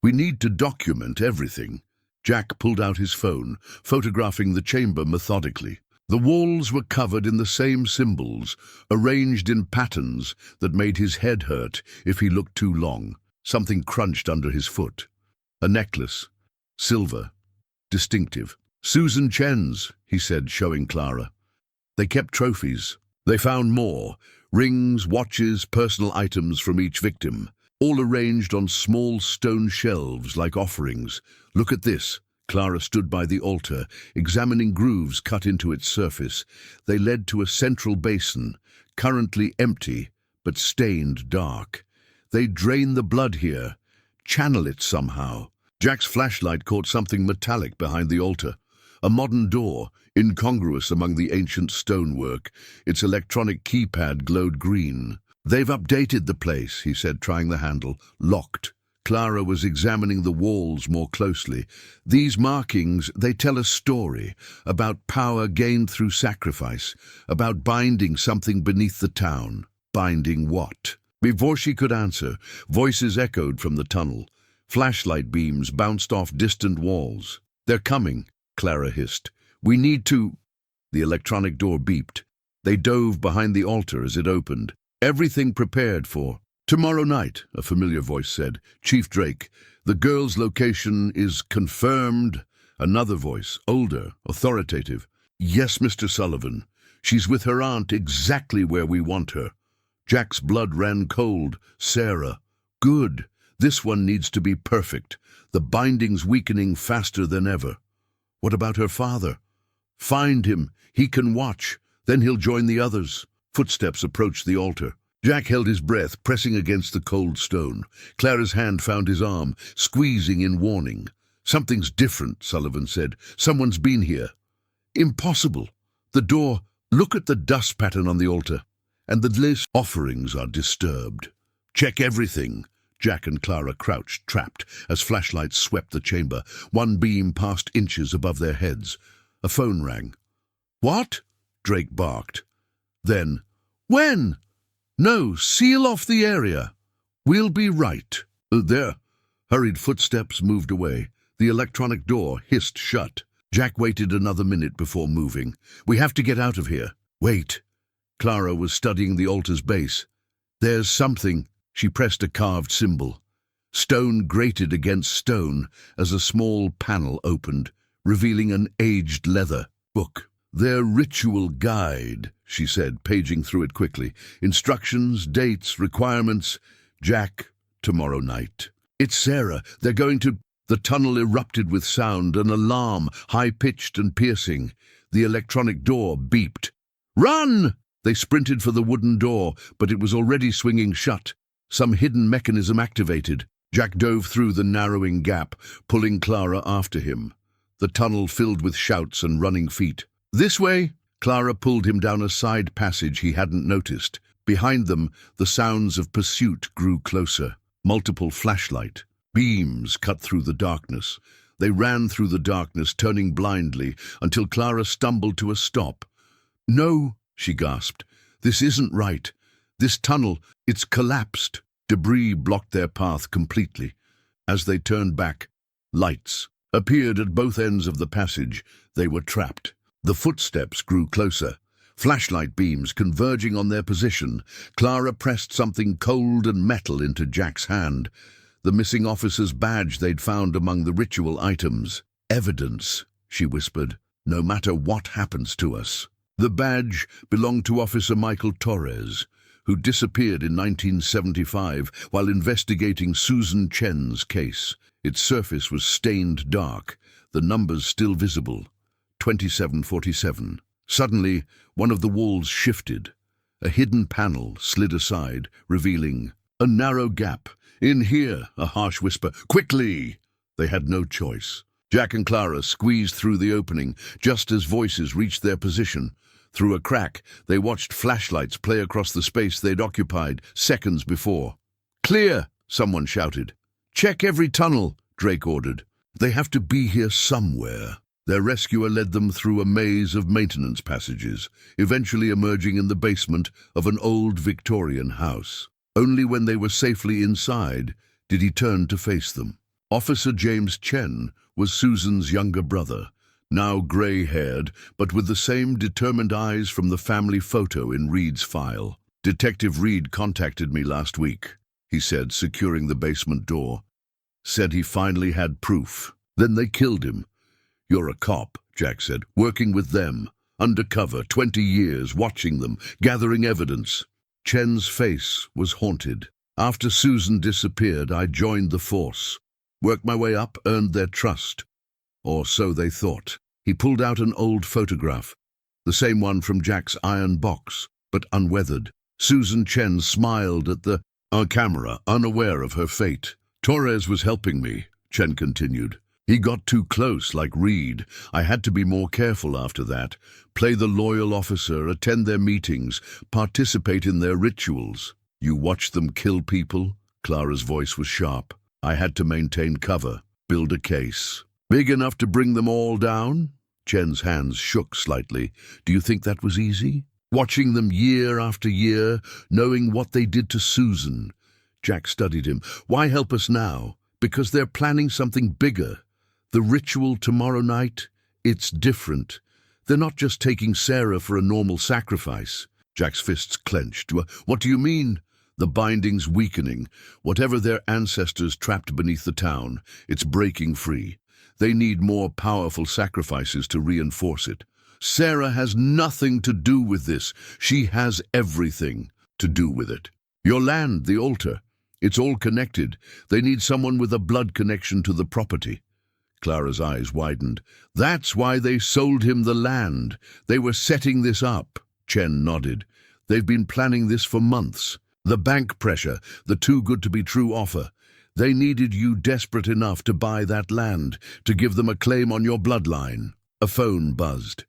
"We need to document everything." Jack pulled out his phone, photographing the chamber methodically. The walls were covered in the same symbols, arranged in patterns that made his head hurt if he looked too long. Something crunched under his foot. A necklace. Silver. Distinctive. "Susan Chen's," he said, showing Clara. They kept trophies. They found more. Rings, watches, personal items from each victim, all arranged on small stone shelves like offerings. "Look at this." Clara stood by the altar, examining grooves cut into its surface. They led to a central basin, currently empty, but stained dark. They drain the blood here, channel it somehow. Jack's flashlight caught something metallic behind the altar. A modern door, incongruous among the ancient stonework. Its electronic keypad glowed green. "They've updated the place," he said, trying the handle. Locked. Clara was examining the walls more closely. "These markings, they tell a story about power gained through sacrifice, about binding something beneath the town." Binding what? Before she could answer, voices echoed from the tunnel. Flashlight beams bounced off distant walls. "They're coming," Clara hissed. "We need to—" The electronic door beeped. They dove behind the altar as it opened. Everything prepared for "Tomorrow night," a familiar voice said. "Chief Drake, the girl's location is confirmed." Another voice, older, authoritative. "Yes, Mr. Sullivan. She's with her aunt exactly where we want her." Jack's blood ran cold. "Sarah. Good. This one needs to be perfect. The binding's weakening faster than ever." "What about her father?" "Find him. He can watch. Then he'll join the others." Footsteps approached the altar. Jack held his breath, pressing against the cold stone. Clara's hand found his arm, squeezing in warning. "Something's different," Sullivan said. "Someone's been here." "Impossible. The door. Look at the dust pattern on the altar. And the list offerings are disturbed." "Check everything." Jack and Clara crouched, trapped, as flashlights swept the chamber. One beam passed inches above their heads. A phone rang. "What?" Drake barked. Then, "When?" "No, seal off the area." "We'll be right." There. Hurried footsteps moved away. The electronic door hissed shut. Jack waited another minute before moving. "We have to get out of here." "Wait." Clara was studying the altar's base. "There's something." She pressed a carved symbol. Stone grated against stone as a small panel opened, revealing an aged leather book. "Their ritual guide," she said, paging through it quickly. "Instructions, dates, requirements. Jack, tomorrow night." "It's Sarah. They're going to—" The tunnel erupted with sound, an alarm, high-pitched and piercing. The electronic door beeped. "Run!" They sprinted for the wooden door, but it was already swinging shut. Some hidden mechanism activated. Jack dove through the narrowing gap, pulling Clara after him. The tunnel filled with shouts and running feet. "This way!" Clara pulled him down a side passage he hadn't noticed. Behind them, the sounds of pursuit grew closer. Multiple flashlight beams cut through the darkness. They ran through the darkness, turning blindly, until Clara stumbled to a stop. "No," she gasped. "This isn't right. This tunnel, it's collapsed." Debris blocked their path completely. As they turned back, lights appeared at both ends of the passage. They were trapped. The footsteps grew closer, flashlight beams converging on their position. Clara pressed something cold and metal into Jack's hand. The missing officer's badge they'd found among the ritual items. "Evidence," she whispered, "no matter what happens to us." The badge belonged to Officer Michael Torres, who disappeared in 1975 while investigating Susan Chen's case. Its surface was stained dark, the numbers still visible. 2747. Suddenly, one of the walls shifted. A hidden panel slid aside, revealing a narrow gap. "In here," a harsh whisper. "Quickly!" They had no choice. Jack and Clara squeezed through the opening just as voices reached their position. Through a crack, they watched flashlights play across the space they'd occupied seconds before. "Clear!" someone shouted. "Check every tunnel," Drake ordered. "They have to be here somewhere." Their rescuer led them through a maze of maintenance passages, eventually emerging in the basement of an old Victorian house. Only when they were safely inside did he turn to face them. Officer James Chen was Susan's younger brother, now grey-haired, but with the same determined eyes from the family photo in Reed's file. "Detective Reed contacted me last week," he said, securing the basement door. "Said he finally had proof. Then they killed him." "You're a cop," Jack said, "working with them. Undercover, 20 years, watching them, gathering evidence." Chen's face was haunted. "After Susan disappeared, I joined the force. Worked my way up, earned their trust. Or so they thought." He pulled out an old photograph, the same one from Jack's iron box, but unweathered. Susan Chen smiled at the camera, unaware of her fate. "Torres was helping me," Chen continued. "He got too close, like Reed. I had to be more careful after that. Play the loyal officer, attend their meetings, participate in their rituals." "You watched them kill people?" Clara's voice was sharp. "I had to maintain cover, build a case." "Big enough to bring them all down?" Chen's hands shook slightly. "Do you think that was easy? Watching them year after year, knowing what they did to Susan." Jack studied him. "Why help us now? Because they're planning something bigger. The ritual tomorrow night, it's different. They're not just taking Sarah for a normal sacrifice." Jack's fists clenched. "What do you mean?" "The binding's weakening. Whatever their ancestors trapped beneath the town, it's breaking free. They need more powerful sacrifices to reinforce it. Sarah has nothing to do with this. She has everything to do with it. Your land, the altar, it's all connected. They need someone with a blood connection to the property." Clara's eyes widened. "That's why they sold him the land. They were setting this up." Chen nodded. "They've been planning this for months. The bank pressure, the too-good-to-be-true offer. They needed you desperate enough to buy that land, to give them a claim on your bloodline." A phone buzzed.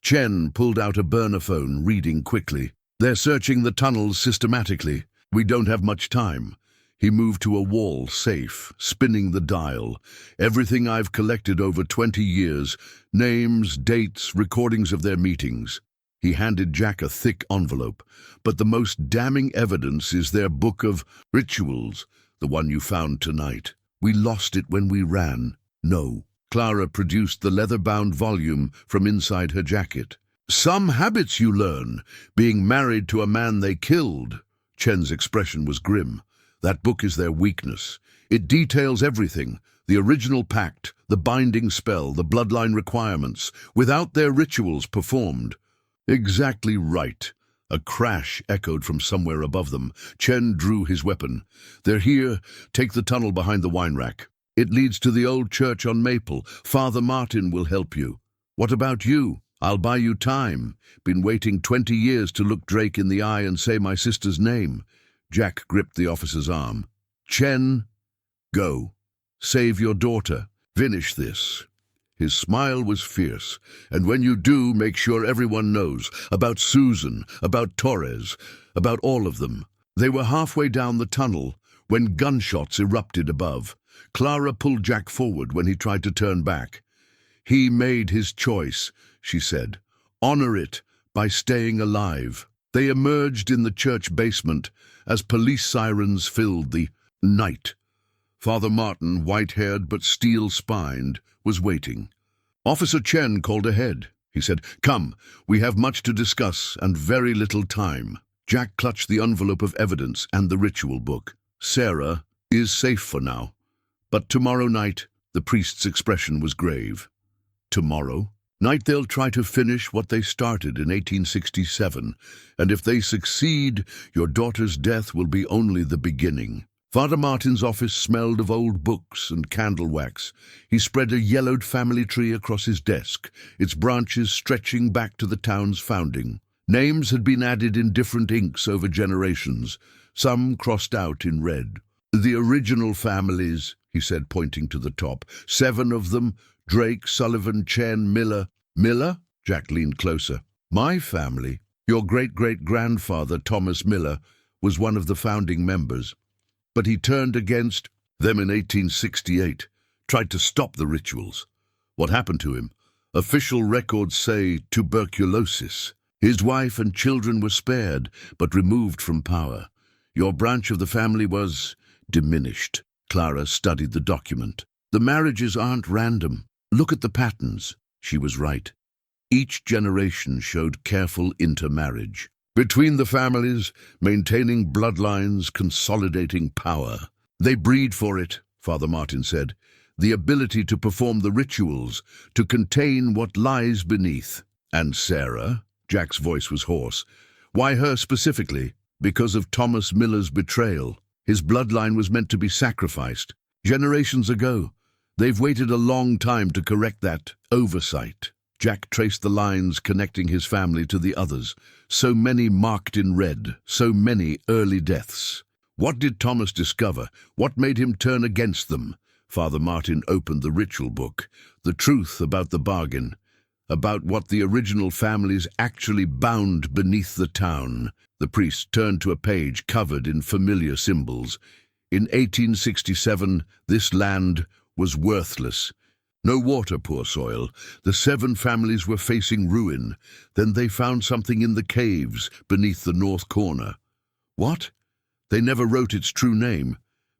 Chen pulled out a burner phone, reading quickly. "They're searching the tunnels systematically. We don't have much time." He moved to a wall safe, spinning the dial. "Everything I've collected over 20 years, names, dates, recordings of their meetings." He handed Jack a thick envelope. "But the most damning evidence is their book of rituals, the one you found tonight. We lost it when we ran." "No." Clara produced the leather-bound volume from inside her jacket. "Some habits you learn, being married to a man they killed." Chen's expression was grim. "That book is their weakness. It details everything, the original pact, the binding spell, the bloodline requirements, without their rituals performed." "Exactly right." A crash echoed from somewhere above them. Chen drew his weapon. "They're here. Take the tunnel behind the wine rack. It leads to the old church on Maple. Father Martin will help you." "What about you?" "I'll buy you time. Been waiting 20 years to look Drake in the eye and say my sister's name." Jack gripped the officer's arm. "Chen, go. Save your daughter. Finish this." His smile was fierce. "And when you do, make sure everyone knows. About Susan, about Torres, about all of them." They were halfway down the tunnel when gunshots erupted above. Clara pulled Jack forward when he tried to turn back. "He made his choice," she said. "Honor it by staying alive." They emerged in the church basement as police sirens filled the night. Father Martin, white-haired but steel-spined, was waiting. "Officer Chen called ahead," he said. "Come, we have much to discuss and very little time." Jack clutched the envelope of evidence and the ritual book. "Sarah is safe for now. But tomorrow night," the priest's expression was grave. "Tomorrow?" Night they'll try to finish what they started in 1867, and if they succeed, your daughter's death will be only the beginning. Father Martin's office smelled of old books and candle wax. He spread a yellowed family tree across his desk, its branches stretching back to the town's founding. Names had been added in different inks over generations, some crossed out in red. The original families, he said, pointing to the top. 7 of them, Drake, Sullivan, Chen, Miller. Miller? Jack leaned closer. My family. Your great-great-grandfather, Thomas Miller, was one of the founding members. But he turned against them in 1868, tried to stop the rituals. What happened to him? Official records say tuberculosis. His wife and children were spared, but removed from power. Your branch of the family was diminished. Clara studied the document. The marriages aren't random. Look at the patterns. She was right. Each generation showed careful intermarriage. Between the families, maintaining bloodlines, consolidating power. They breed for it, Father Martin said. The ability to perform the rituals, to contain what lies beneath. And Sarah? Jack's voice was hoarse. Why her specifically? Because of Thomas Miller's betrayal. His bloodline was meant to be sacrificed. Generations ago. They've waited a long time to correct that oversight. Jack traced the lines connecting his family to the others. So many marked in red, so many early deaths. What did Thomas discover? What made him turn against them? Father Martin opened the ritual book. The truth about the bargain, about what the original families actually bound beneath the town. The priest turned to a page covered in familiar symbols. In 1867, this land was worthless. No water, poor soil. The 7 families were facing ruin. Then they found something in the caves beneath the north corner. What? They never wrote its true name,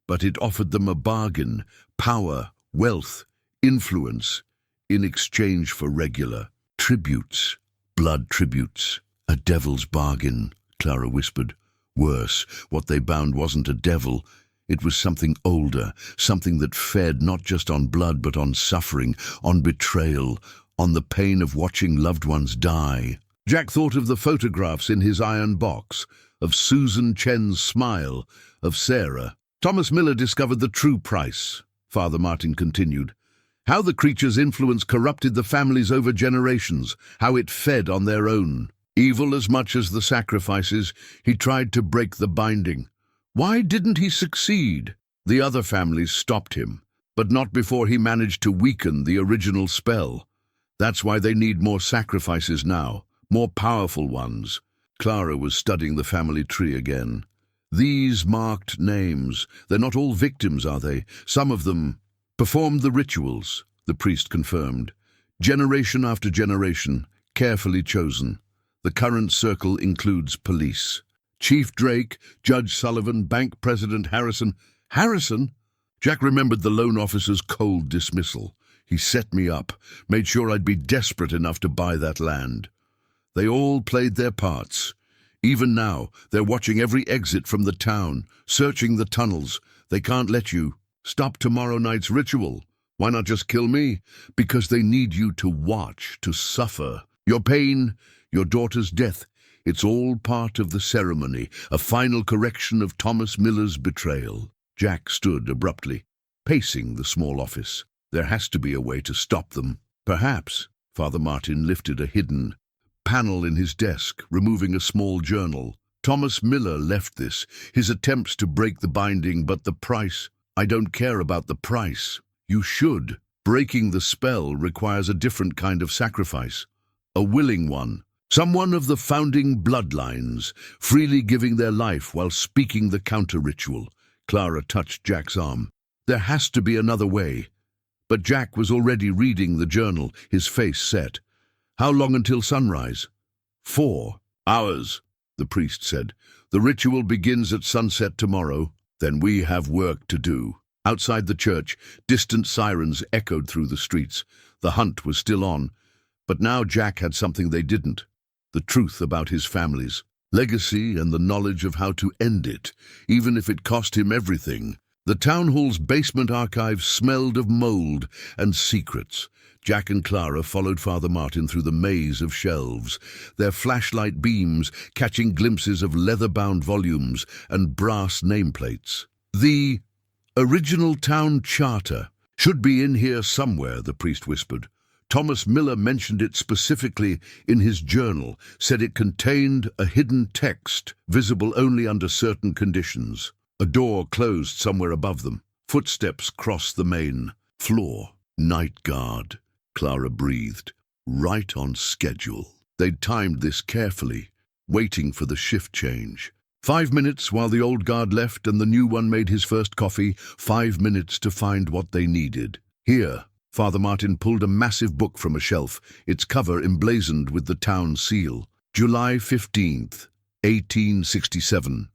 but it offered them a bargain, power, wealth, influence, in exchange for regular tributes, blood tributes. A devil's bargain, Clara whispered. Worse, what they bound wasn't a devil. It was something older, something that fed not just on blood but on suffering, on betrayal, on the pain of watching loved ones die. Jack thought of the photographs in his iron box, of Susan Chen's smile, of Sarah. Thomas Miller discovered the true price, Father Martin continued. How the creature's influence corrupted the families over generations, how it fed on their own. Evil as much as the sacrifices, he tried to break the binding. Why didn't he succeed? The other families stopped him, but not before he managed to weaken the original spell. That's why they need more sacrifices now, more powerful ones. Clara was studying the family tree again. These marked names, they're not all victims, are they? Some of them performed the rituals, the priest confirmed. Generation after generation, carefully chosen. The current circle includes police. Chief Drake, Judge Sullivan, Bank President Harrison. Harrison? Jack remembered the loan officer's cold dismissal. He set me up, made sure I'd be desperate enough to buy that land. They all played their parts. Even now, they're watching every exit from the town, searching the tunnels. They can't let you stop tomorrow night's ritual. Why not just kill me? Because they need you to watch, to suffer. Your pain, your daughter's death. It's all part of the ceremony, a final correction of Thomas Miller's betrayal. Jack stood abruptly, pacing the small office. There has to be a way to stop them. Perhaps. Father Martin lifted a hidden panel in his desk, removing a small journal. Thomas Miller left this, his attempts to break the binding, but the price. I don't care about the price. You should. Breaking the spell requires a different kind of sacrifice. A willing one. Someone of the founding bloodlines, freely giving their life while speaking the counter-ritual. Clara touched Jack's arm. There has to be another way. But Jack was already reading the journal, his face set. How long until sunrise? 4 hours, the priest said. The ritual begins at sunset tomorrow. Then we have work to do. Outside the church, distant sirens echoed through the streets. The hunt was still on. But now Jack had something they didn't. The truth about his family's legacy and the knowledge of how to end it, even if it cost him everything. The town hall's basement archive smelled of mold and secrets. Jack and Clara followed Father Martin through the maze of shelves, their flashlight beams catching glimpses of leather-bound volumes and brass nameplates. The original town charter should be in here somewhere, the priest whispered. Thomas Miller mentioned it specifically in his journal, said it contained a hidden text, visible only under certain conditions. A door closed somewhere above them. Footsteps crossed the main floor. Night guard, Clara breathed. Right on schedule. They'd timed this carefully, waiting for the shift change. 5 minutes while the old guard left and the new one made his first coffee. 5 minutes to find what they needed. Here, Father Martin pulled a massive book from a shelf, its cover emblazoned with the town seal. July 15th, 1867.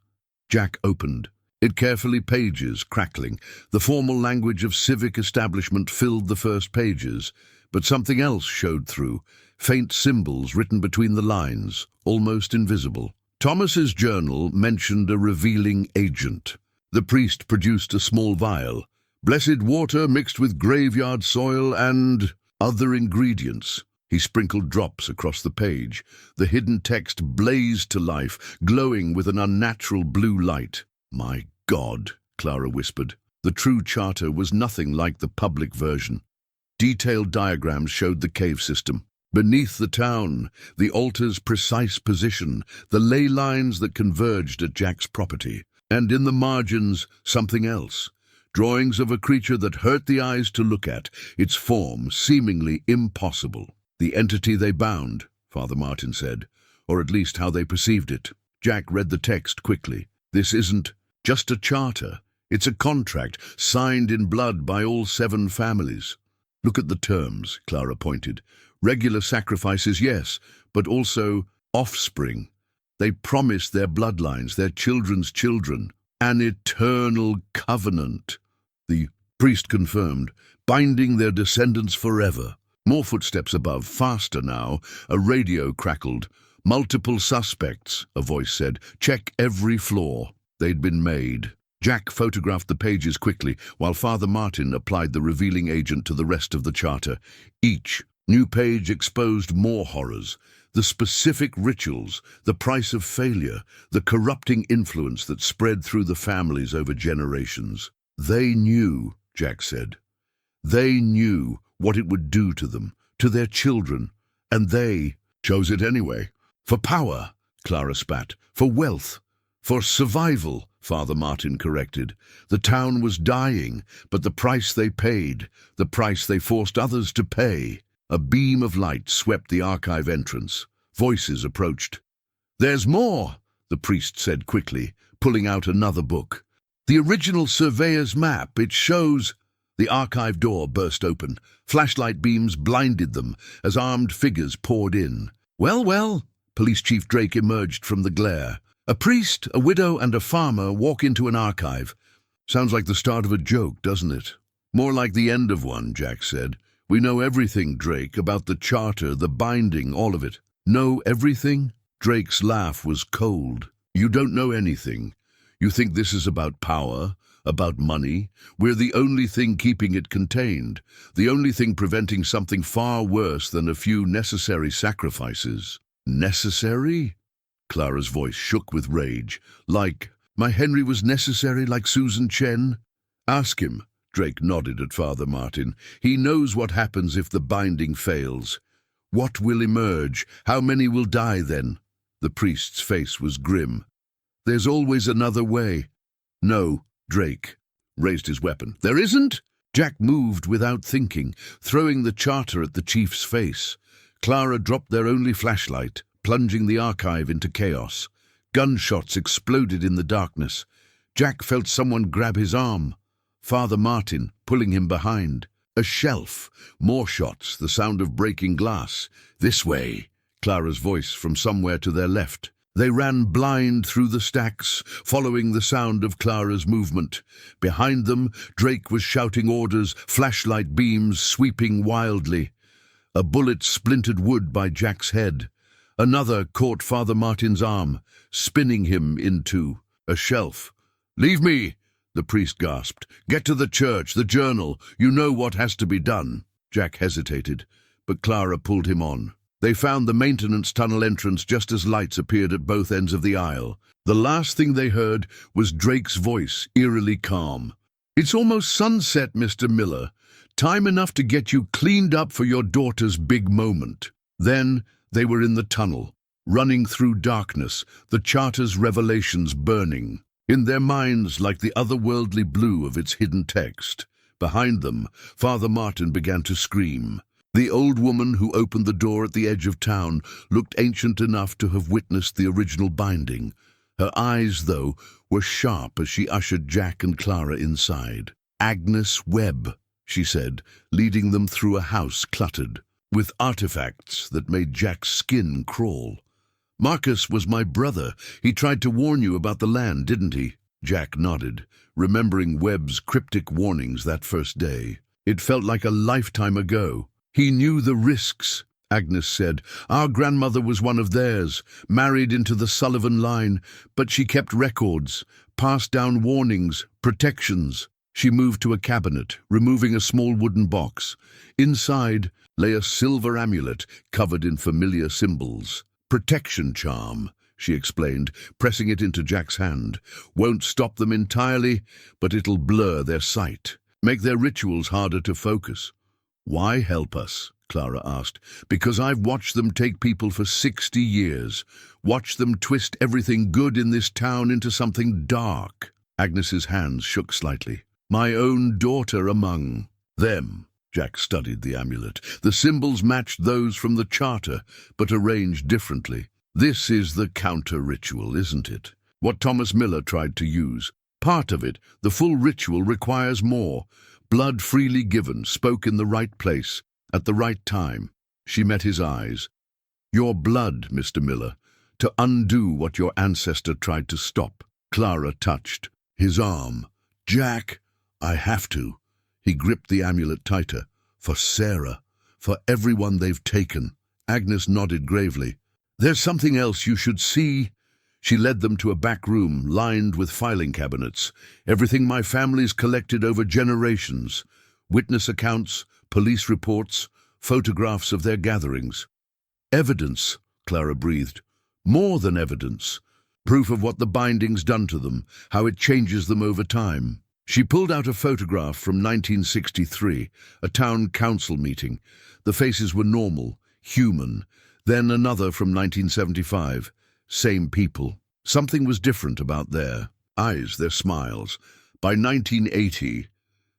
Jack opened. It carefully pages, crackling. The formal language of civic establishment filled the first pages, but something else showed through. Faint symbols written between the lines, almost invisible. Thomas's journal mentioned a revealing agent. The priest produced a small vial. Blessed water mixed with graveyard soil and other ingredients. He sprinkled drops across the page. The hidden text blazed to life, glowing with an unnatural blue light. My God, Clara whispered. The true charter was nothing like the public version. Detailed diagrams showed the cave system. Beneath the town, the altar's precise position, the ley lines that converged at Jack's property. And in the margins, something else. Drawings of a creature that hurt the eyes to look at, its form seemingly impossible. The entity they bound, Father Martin said, or at least how they perceived it. Jack read the text quickly. This isn't just a charter. It's a contract, signed in blood by all 7 families. Look at the terms, Clara pointed. Regular sacrifices, yes, but also offspring. They promised their bloodlines, their children's children, an eternal covenant. The priest confirmed, binding their descendants forever. More footsteps above, faster now. A radio crackled. Multiple suspects, a voice said. Check every floor. They'd been made. Jack photographed the pages quickly, while Father Martin applied the revealing agent to the rest of the charter. Each new page exposed more horrors. The specific rituals, the price of failure, the corrupting influence that spread through the families over generations. They knew, Jack said. They knew what it would do to them, to their children, and they chose it anyway. For power, Clara spat. For wealth. For survival, Father Martin corrected. The town was dying, but the price they paid, the price they forced others to pay. A beam of light swept the archive entrance. Voices approached. There's more, the priest said quickly, pulling out another book. The original surveyor's map, it shows... The archive door burst open. Flashlight beams blinded them as armed figures poured in. Well, Police Chief Drake emerged from the glare. A priest, a widow, and a farmer walk into an archive. Sounds like the start of a joke, doesn't it? More like the end of one, Jack said. We know everything, Drake, about the charter, the binding, all of it. Know everything? Drake's laugh was cold. You don't know anything. You think this is about power, about money. We're the only thing keeping it contained, the only thing preventing something far worse than a few necessary sacrifices. Necessary? Clara's voice shook with rage. Like, my Henry was necessary like Susan Chen? Ask him. Drake nodded at Father Martin. He knows what happens if the binding fails. What will emerge? How many will die then? The priest's face was grim. There's always another way. No, Drake raised his weapon. There isn't? Jack moved without thinking, throwing the charter at the chief's face. Clara dropped their only flashlight, plunging the archive into chaos. Gunshots exploded in the darkness. Jack felt someone grab his arm. Father Martin pulling him behind. A shelf. More shots, the sound of breaking glass. This way, Clara's voice from somewhere to their left. They ran blind through the stacks, following the sound of Clara's movement. Behind them, Drake was shouting orders, flashlight beams sweeping wildly. A bullet splintered wood by Jack's head. Another caught Father Martin's arm, spinning him into a shelf. Leave me, the priest gasped. "Get to the church, the journal. You know what has to be done." Jack hesitated, but Clara pulled him on. They found the maintenance tunnel entrance just as lights appeared at both ends of the aisle. The last thing they heard was Drake's voice, eerily calm. "It's almost sunset, Mr. Miller. Time enough to get you cleaned up for your daughter's big moment." Then they were in the tunnel, running through darkness, the charter's revelations burning in their minds like the otherworldly blue of its hidden text. Behind them, Father Martin began to scream. The old woman who opened the door at the edge of town looked ancient enough to have witnessed the original binding. Her eyes, though, were sharp as she ushered Jack and Clara inside. "Agnes Webb," she said, leading them through a house cluttered with artifacts that made Jack's skin crawl. "Marcus was my brother. He tried to warn you about the land, didn't he?" Jack nodded, remembering Webb's cryptic warnings that first day. It felt like a lifetime ago. "He knew the risks," Agnes said. "Our grandmother was one of theirs, married into the Sullivan line, but she kept records, passed down warnings, protections." She moved to a cabinet, removing a small wooden box. Inside lay a silver amulet covered in familiar symbols. "Protection charm," she explained, pressing it into Jack's hand. "Won't stop them entirely, but it'll blur their sight, make their rituals harder to focus." "Why help us?" Clara asked. "Because I've watched them take people for 60 years. Watched them twist everything good in this town into something dark." Agnes's hands shook slightly. "My own daughter among them." Jack studied the amulet. The symbols matched those from the charter, but arranged differently. "This is the counter-ritual, isn't it? What Thomas Miller tried to use. Part of it, the full ritual, requires more. Blood freely given, spoke in the right place, at the right time." She met his eyes. "Your blood, Mr. Miller, to undo what your ancestor tried to stop." Clara touched his arm. "Jack, I have to." He gripped the amulet tighter. "For Sarah, for everyone they've taken." Agnes nodded gravely. "There's something else you should see." She led them to a back room lined with filing cabinets. "Everything my family's collected over generations. Witness accounts, police reports, photographs of their gatherings." "Evidence," Clara breathed. "More than evidence. Proof of what the binding's done to them, how it changes them over time." She pulled out a photograph from 1963, a town council meeting. The faces were normal, human. Then another from 1975. Same people. Something was different about their eyes, their smiles. By 1980,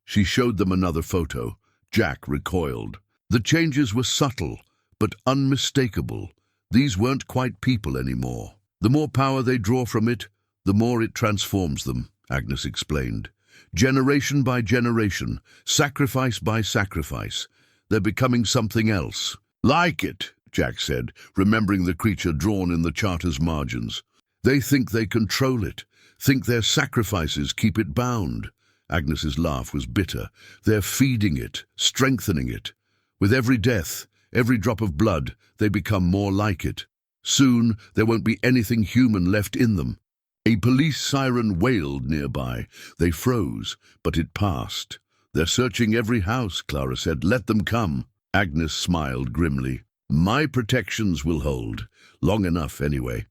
she showed them another photo. Jack recoiled. The changes were subtle, but unmistakable. These weren't quite people anymore. "The more power they draw from it, the more it transforms them," Agnes explained. "Generation by generation, sacrifice by sacrifice, they're becoming something else." "Like it," Jack said, remembering the creature drawn in the charter's margins. "They think they control it, think their sacrifices keep it bound." Agnes's laugh was bitter. "They're feeding it, strengthening it. With every death, every drop of blood, they become more like it. Soon there won't be anything human left in them." A police siren wailed nearby. They froze, but it passed. "They're searching every house," Clara said. "Let them come." Agnes smiled grimly. "My protections will hold. Long enough, anyway."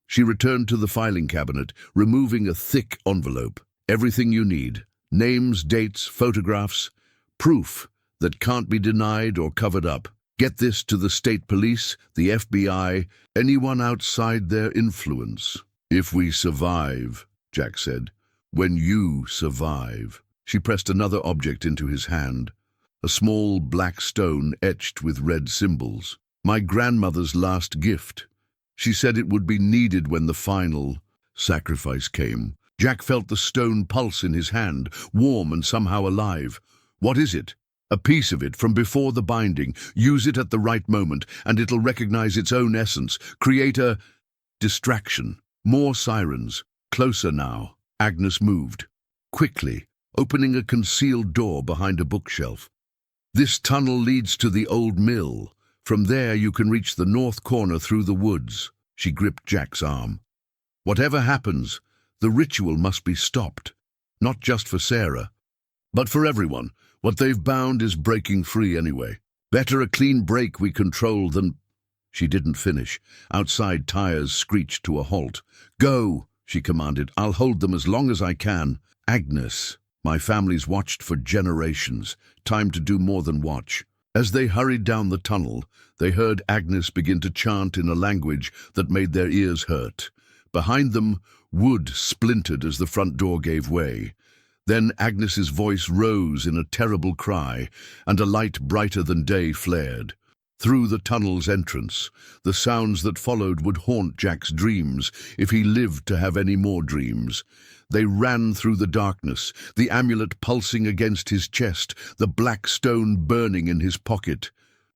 She returned to the filing cabinet, removing a thick envelope. "Everything you need. Names, dates, photographs. Proof that can't be denied or covered up. Get this to the state police, the FBI, anyone outside their influence." "If we survive," Jack said. "When you survive." She pressed another object into his hand. A small black stone etched with red symbols. "My grandmother's last gift. She said it would be needed when the final sacrifice came." Jack felt the stone pulse in his hand, warm and somehow alive. "What is it?" "A piece of it from before the binding. Use it at the right moment, and it'll recognize its own essence. Create a distraction." More sirens. Closer now. Agnes moved. Quickly, opening a concealed door behind a bookshelf. "This tunnel leads to the old mill. From there you can reach the north corner through the woods." She gripped Jack's arm. "Whatever happens, the ritual must be stopped." Not just for Sarah, but for everyone. What they've bound is breaking free anyway. Better a clean break we control than... She didn't finish. Outside, tires screeched to a halt. "Go," she commanded. "I'll hold them as long as I can." "Agnes, my family's watched for generations. Time to do more than watch." As they hurried down the tunnel, they heard Agnes begin to chant in a language that made their ears hurt. Behind them, wood splintered as the front door gave way. Then Agnes's voice rose in a terrible cry, and a light brighter than day flared. Through the tunnel's entrance, the sounds that followed would haunt Jack's dreams if he lived to have any more dreams. They ran through the darkness, the amulet pulsing against his chest, the black stone burning in his pocket.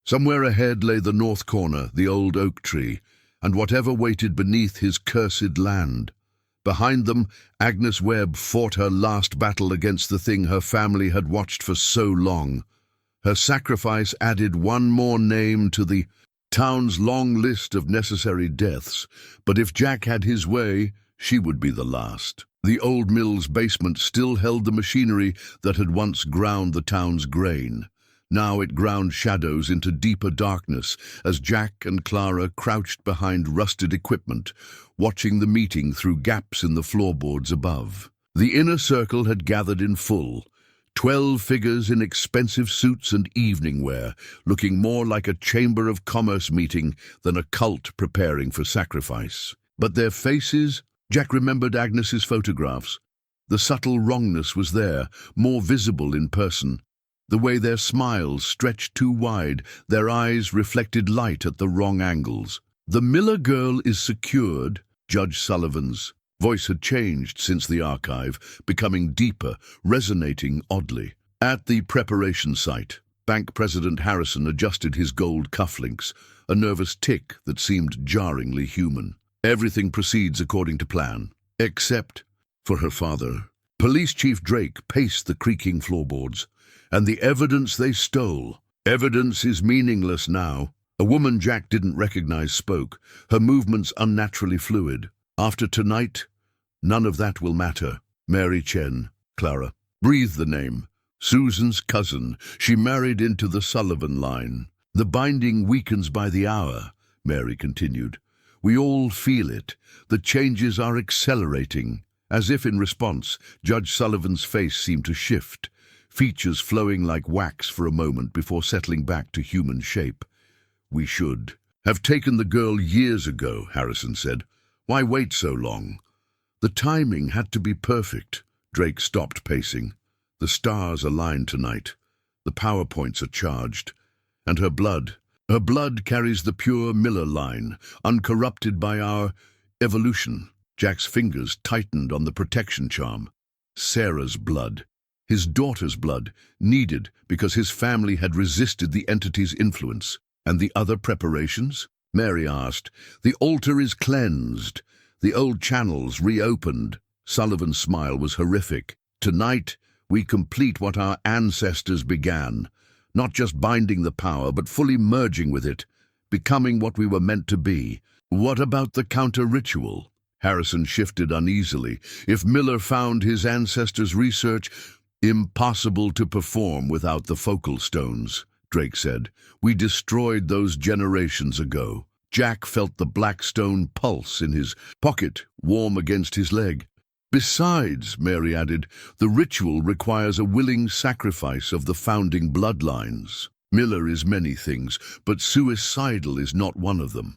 Somewhere ahead lay the north corner, the old oak tree, and whatever waited beneath his cursed land. Behind them, Agnes Webb fought her last battle against the thing her family had watched for so long. Her sacrifice added one more name to the town's long list of necessary deaths, but if Jack had his way, she would be the last. The old mill's basement still held the machinery that had once ground the town's grain. Now it ground shadows into deeper darkness as Jack and Clara crouched behind rusted equipment, watching the meeting through gaps in the floorboards above. The inner circle had gathered in full. 12 figures in expensive suits and evening wear, looking more like a chamber of commerce meeting than a cult preparing for sacrifice. But their faces... Jack remembered Agnes's photographs. The subtle wrongness was there, more visible in person. The way their smiles stretched too wide, their eyes reflected light at the wrong angles. "The Miller girl is secured," Judge Sullivan's voice had changed since the archive, becoming deeper, resonating oddly. At the preparation site, Bank President Harrison adjusted his gold cufflinks, a nervous tick that seemed jarringly human. "Everything proceeds according to plan, except for her father." Police Chief Drake paced the creaking floorboards. "And the evidence they stole. Evidence is meaningless now." A woman Jack didn't recognize spoke, her movements unnaturally fluid. "After tonight, none of that will matter." "Mary Chen." Clara breathed the name. "Susan's cousin. She married into the Sullivan line." "The binding weakens by the hour," Mary continued. "We all feel it. The changes are accelerating." As if in response, Judge Sullivan's face seemed to shift, features flowing like wax for a moment before settling back to human shape. "We should have taken the girl years ago," Harrison said. "Why wait so long?" "The timing had to be perfect." Drake stopped pacing. "The stars aligned tonight. The PowerPoints are charged. And her blood carries the pure Miller line, uncorrupted by our evolution." Jack's fingers tightened on the protection charm. Sarah's blood. His daughter's blood, needed because his family had resisted the entity's influence. "And the other preparations?" Mary asked. "The altar is cleansed. The old channels reopened." Sullivan's smile was horrific. "Tonight, we complete what our ancestors began. Not just binding the power, but fully merging with it, becoming what we were meant to be." "What about the counter-ritual?" Harrison shifted uneasily. "If Miller found his ancestors' research impossible to perform without the focal stones," Drake said. "We destroyed those generations ago." Jack felt the black stone pulse in his pocket, warm against his leg. "Besides," Mary added, "the ritual requires a willing sacrifice of the founding bloodlines. Miller is many things, but suicidal is not one of them."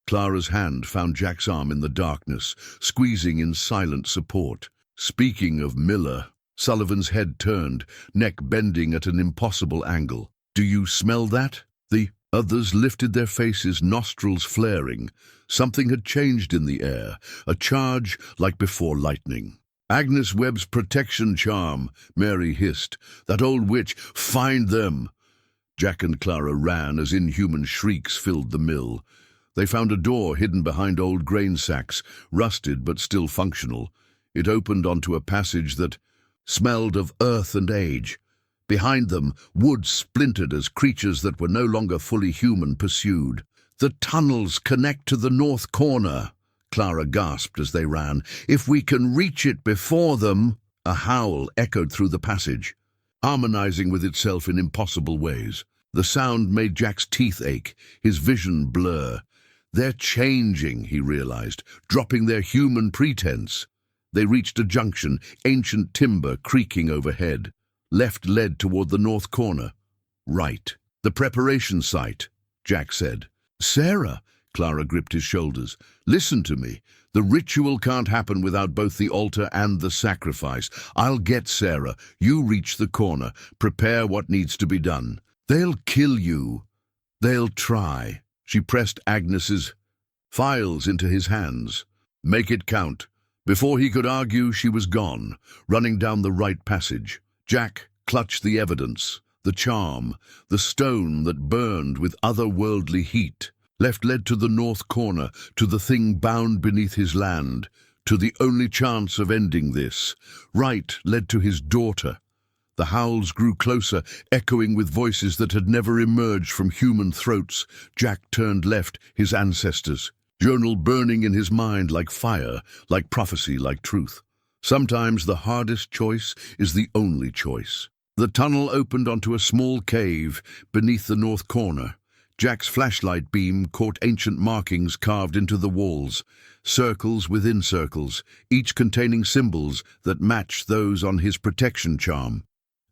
Clara's hand found Jack's arm in the darkness, squeezing in silent support. "Speaking of Miller," Sullivan's head turned, neck bending at an impossible angle. "Do you smell that?" The others lifted their faces, nostrils flaring. Something had changed in the air, a charge like before lightning. "Agnes Webb's protection charm," Mary hissed. "That old witch, find them!" Jack and Clara ran as inhuman shrieks filled the mill. They found a door hidden behind old grain sacks, rusted but still functional. It opened onto a passage that smelled of earth and age. Behind them, wood splintered as creatures that were no longer fully human pursued. "The tunnels connect to the north corner," Clara gasped as they ran. "If we can reach it before them..." A howl echoed through the passage, harmonizing with itself in impossible ways. The sound made Jack's teeth ache, his vision blur. They're changing, he realized, dropping their human pretense. They reached a junction, ancient timber creaking overhead. Left led toward the north corner. Right. The preparation site, Jack said. Sarah, Clara gripped his shoulders. Listen to me. The ritual can't happen without both the altar and the sacrifice. I'll get Sarah. You reach the corner. Prepare what needs to be done. They'll kill you. They'll try. She pressed Agnes's files into his hands. Make it count. Before he could argue, she was gone, running down the right passage. Jack clutched the evidence, the charm, the stone that burned with otherworldly heat. Left led to the north corner, to the thing bound beneath his land, to the only chance of ending this. Right led to his daughter. The howls grew closer, echoing with voices that had never emerged from human throats. Jack turned left, his ancestors. Journal burning in his mind like fire, like prophecy, like truth. Sometimes the hardest choice is the only choice. The tunnel opened onto a small cave beneath the north corner. Jack's flashlight beam caught ancient markings carved into the walls, circles within circles, each containing symbols that matched those on his protection charm.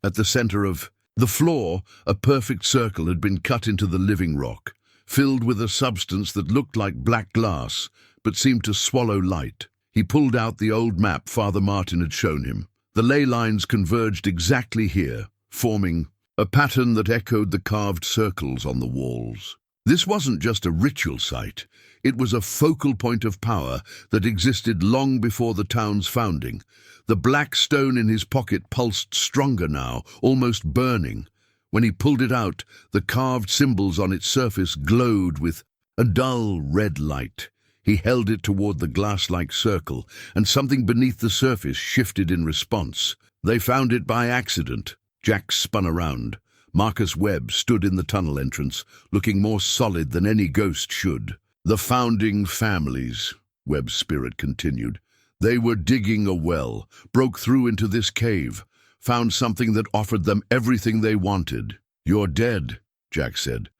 At the center of the floor, a perfect circle had been cut into the living rock, filled with a substance that looked like black glass, but seemed to swallow light. He pulled out the old map Father Martin had shown him. The ley lines converged exactly here, forming a pattern that echoed the carved circles on the walls. This wasn't just a ritual site. It was a focal point of power that existed long before the town's founding. The black stone in his pocket pulsed stronger now, almost burning. When he pulled it out, the carved symbols on its surface glowed with a dull red light. He held it toward the glass-like circle, and something beneath the surface shifted in response. They found it by accident. Jack spun around. Agnes Webb stood in the tunnel entrance, looking more solid than any ghost should. The founding families, Webb's spirit continued. They were digging a well, broke through into this cave, found something that offered them everything they wanted. You're dead, Jack said.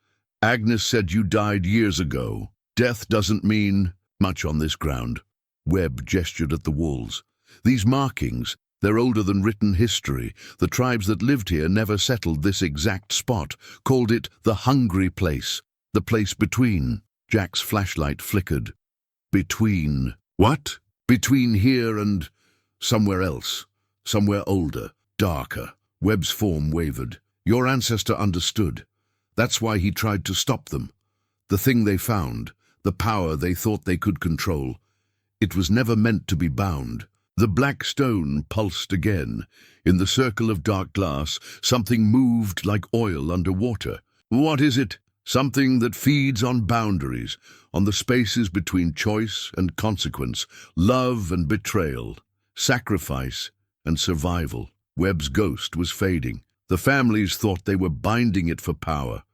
Agnes said you died years ago. Death doesn't mean much on this ground. Webb gestured at the walls. These markings, they're older than written history. The tribes that lived here never settled this exact spot, called it the hungry place, the place between. Jack's flashlight flickered. Between. What? Between here and somewhere else. Somewhere older, darker. Webb's form wavered. Your ancestor understood. That's why he tried to stop them. The thing they found, the power they thought they could control. It was never meant to be bound. The black stone pulsed again. In the circle of dark glass, something moved like oil underwater. What is it? Something that feeds on boundaries, on the spaces between choice and consequence, love and betrayal, sacrifice and survival. Webb's ghost was fading. The families thought they were binding it for power.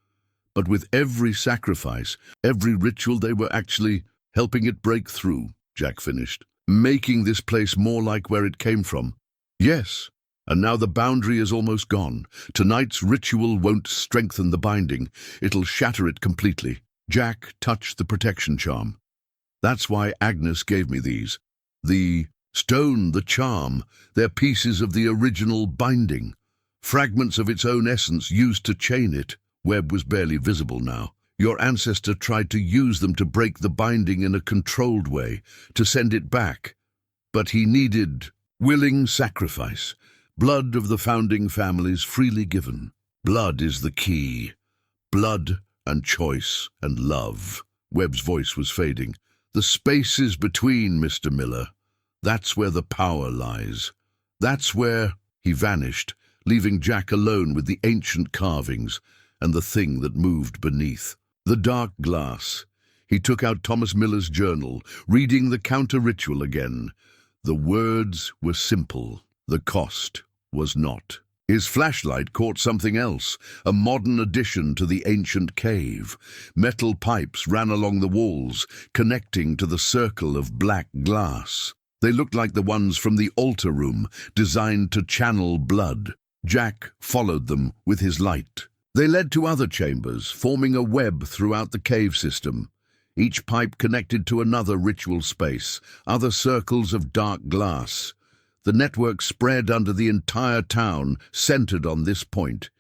But with every sacrifice, every ritual, they were actually helping it break through, Jack finished. Making this place more like where it came from. Yes, and now the boundary is almost gone. Tonight's ritual won't strengthen the binding. It'll shatter it completely. Jack touched the protection charm. That's why Agnes gave me these. The stone, the charm, they're pieces of the original binding. Fragments of its own essence used to chain it. Webb was barely visible now. Your ancestor tried to use them to break the binding in a controlled way, to send it back. But he needed willing sacrifice, blood of the founding families freely given. Blood is the key. Blood and choice and love. Webb's voice was fading. The spaces between, Mr. Miller. That's where the power lies. That's where he vanished, leaving Jack alone with the ancient carvings and the thing that moved beneath. The dark glass. He took out Thomas Miller's journal, reading the counter-ritual again. The words were simple. The cost was not. His flashlight caught something else, a modern addition to the ancient cave. Metal pipes ran along the walls, connecting to the circle of black glass. They looked like the ones from the altar room, designed to channel blood. Jack followed them with his light. They led to other chambers, forming a web throughout the cave system. Each pipe connected to another ritual space, other circles of dark glass. The network spread under the entire town, centered on this point.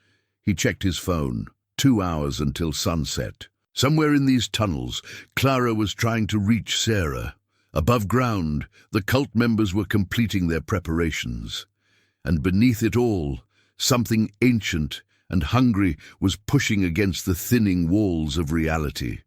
He checked his phone. 2 hours until sunset. Somewhere in these tunnels, Clara was trying to reach Sarah. Above ground, the cult members were completing their preparations. And beneath it all, something ancient and hungry was pushing against the thinning walls of reality.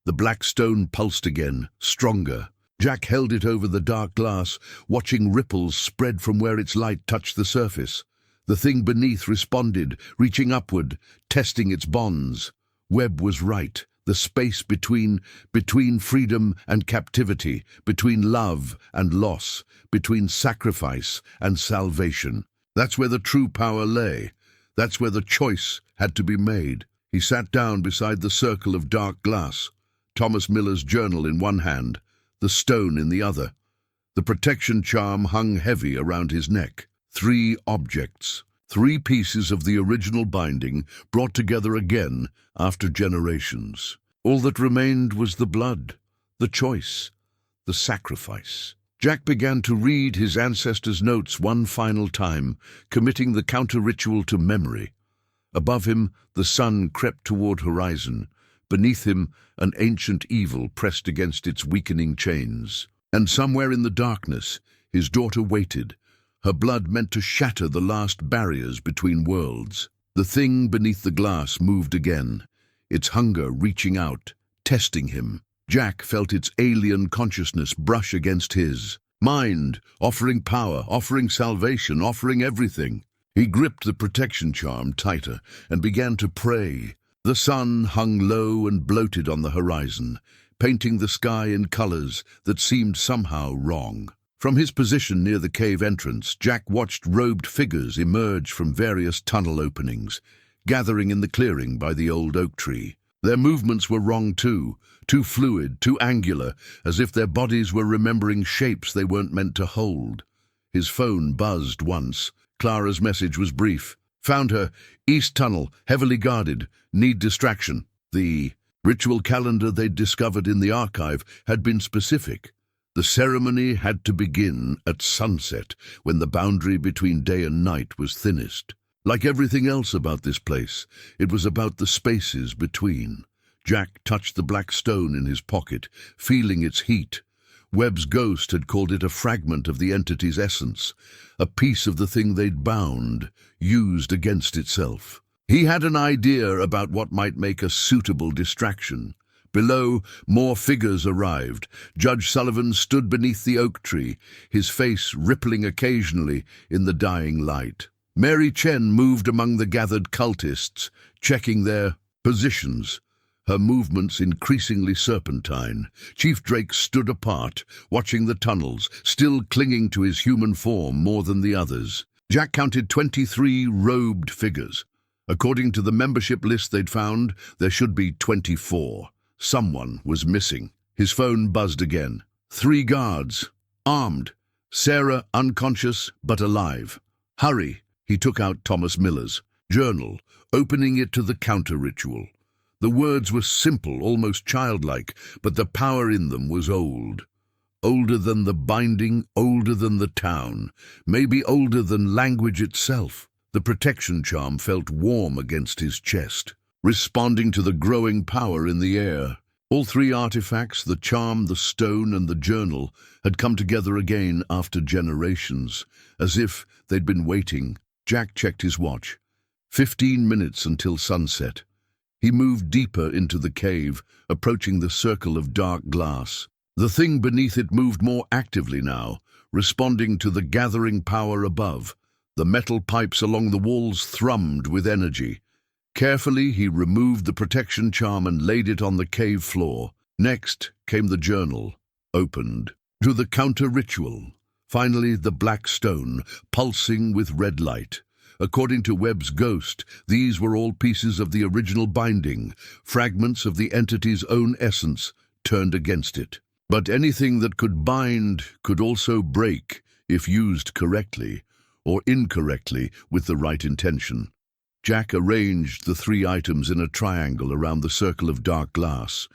The black stone pulsed again, stronger. Jack held it over the dark glass, watching ripples spread from where its light touched the surface. The thing beneath responded, reaching upward, testing its bonds. Webb was right. The space between freedom and captivity, between love and loss, between sacrifice and salvation. That's where the true power lay. That's where the choice had to be made. He sat down beside the circle of dark glass, Thomas Miller's journal in one hand, the stone in the other. The protection charm hung heavy around his neck. 3 objects, 3 pieces of the original binding, brought together again after generations. All that remained was the blood, the choice, the sacrifice. Jack began to read his ancestors' notes one final time, committing the counter-ritual to memory. Above him, the sun crept toward horizon. Beneath him, an ancient evil pressed against its weakening chains. And somewhere in the darkness, his daughter waited. Her blood meant to shatter the last barriers between worlds. The thing beneath the glass moved again, its hunger reaching out, testing him. Jack felt its alien consciousness brush against his. Mind, offering power, offering salvation, offering everything. He gripped the protection charm tighter and began to pray. The sun hung low and bloated on the horizon, painting the sky in colors that seemed somehow wrong. From his position near the cave entrance, Jack watched robed figures emerge from various tunnel openings, gathering in the clearing by the old oak tree. Their movements were wrong too fluid, too angular, as if their bodies were remembering shapes they weren't meant to hold. His phone buzzed once. Clara's message was brief. Found her. East tunnel, heavily guarded. Need distraction. The ritual calendar they'd discovered in the archive had been specific. The ceremony had to begin at sunset, when the boundary between day and night was thinnest. Like everything else about this place, it was about the spaces between. Jack touched the black stone in his pocket, feeling its heat. Webb's ghost had called it a fragment of the entity's essence, a piece of the thing they'd bound, used against itself. He had an idea about what might make a suitable distraction. Below, more figures arrived. Judge Sullivan stood beneath the oak tree, his face rippling occasionally in the dying light. Mary Chen moved among the gathered cultists, checking their positions, her movements increasingly serpentine. Chief Drake stood apart, watching the tunnels, still clinging to his human form more than the others. Jack counted 23 robed figures. According to the membership list they'd found, there should be 24. Someone was missing. His phone buzzed again. 3 guards, armed. Sarah unconscious but alive. Hurry. He took out Thomas Miller's journal, opening it to the counter-ritual. The words were simple, almost childlike, but the power in them was old. Older than the binding, older than the town, maybe older than language itself. The protection charm felt warm against his chest, responding to the growing power in the air. All 3 artifacts, the charm, the stone, and the journal, had come together again after generations, as if they'd been waiting. Jack checked his watch. 15 minutes until sunset. He moved deeper into the cave, approaching the circle of dark glass. The thing beneath it moved more actively now, responding to the gathering power above. The metal pipes along the walls thrummed with energy. Carefully, he removed the protection charm and laid it on the cave floor. Next came the journal, opened. To the counter-ritual. Finally, the black stone, pulsing with red light. According to Webb's ghost, these were all pieces of the original binding, fragments of the entity's own essence, turned against it. But anything that could bind could also break if used correctly or incorrectly with the right intention. Jack arranged the 3 items in a triangle around the circle of dark glass.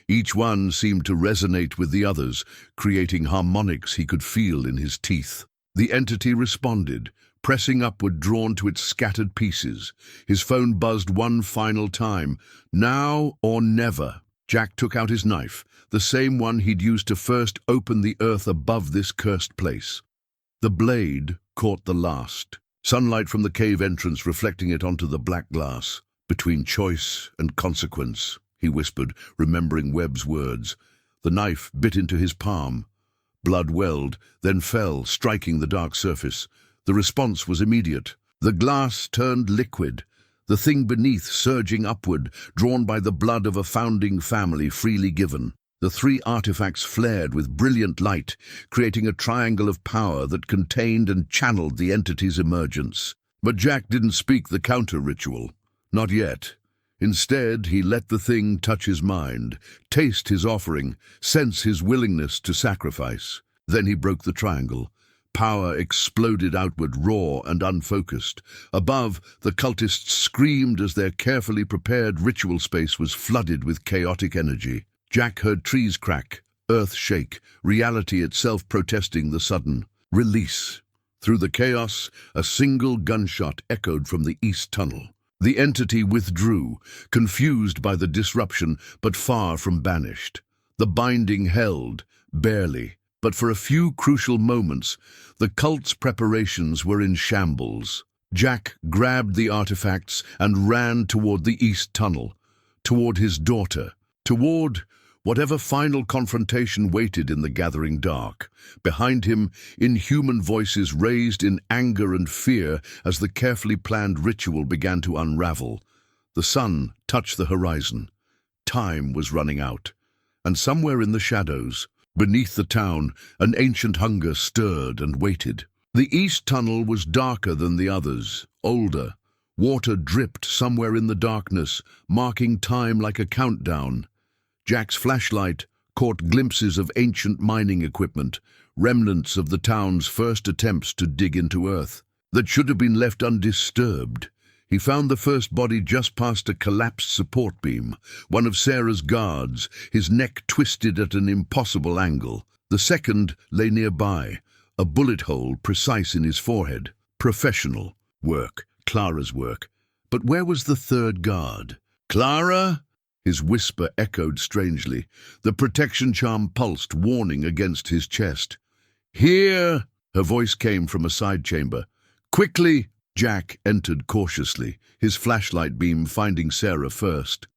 Each one seemed to resonate with the others, creating harmonics he could feel in his teeth. The entity responded, pressing upward, drawn to its scattered pieces. His phone buzzed one final time. Now or never. Jack took out his knife, the same one he'd used to first open the earth above this cursed place. The blade caught the last, sunlight from the cave entrance reflecting it onto the black glass. "Between choice and consequence," he whispered, remembering Webb's words. The knife bit into his palm. Blood welled, then fell, striking the dark surface. The response was immediate. The glass turned liquid, the thing beneath surging upward, drawn by the blood of a founding family freely given. The 3 artifacts flared with brilliant light, creating a triangle of power that contained and channeled the entity's emergence. But Jack didn't speak the counter-ritual. Not yet. Instead, he let the thing touch his mind, taste his offering, sense his willingness to sacrifice. Then he broke the triangle. Power exploded outward, raw and unfocused. Above, the cultists screamed as their carefully prepared ritual space was flooded with chaotic energy. Jack heard trees crack, earth shake, reality itself protesting the sudden release. Through the chaos, a single gunshot echoed from the east tunnel. The entity withdrew, confused by the disruption, but far from banished. The binding held, barely, but for a few crucial moments, the cult's preparations were in shambles. Jack grabbed the artifacts and ran toward the east tunnel, toward his daughter, toward whatever final confrontation waited in the gathering dark. Behind him, inhuman voices raised in anger and fear as the carefully planned ritual began to unravel. The sun touched the horizon. Time was running out. And somewhere in the shadows, beneath the town, an ancient hunger stirred and waited. The east tunnel was darker than the others, older. Water dripped somewhere in the darkness, marking time like a countdown. Jack's flashlight caught glimpses of ancient mining equipment, remnants of the town's first attempts to dig into earth, that should have been left undisturbed. He found the first body just past a collapsed support beam, one of Sarah's guards, his neck twisted at an impossible angle. The second lay nearby, a bullet hole precise in his forehead. Professional work, Clara's work. But where was the third guard? "Clara?" His whisper echoed strangely. The protection charm pulsed, warning against his chest. "Here!" Her voice came from a side chamber. "Quickly!" Jack entered cautiously, his flashlight beam finding Sarah first.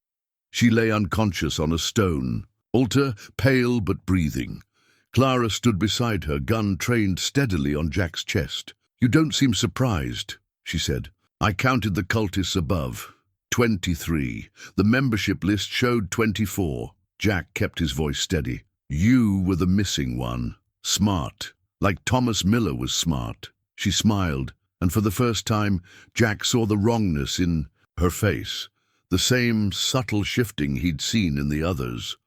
She lay unconscious on a stone, altar, pale but breathing. Clara stood beside her, gun trained steadily on Jack's chest. "You don't seem surprised," she said. "I counted the cultists above. 23. The membership list showed 24. Jack kept his voice steady. "You were the missing one. Smart. Like Thomas Miller was smart." She smiled, and for the first time, Jack saw the wrongness in her face, the same subtle shifting he'd seen in the others.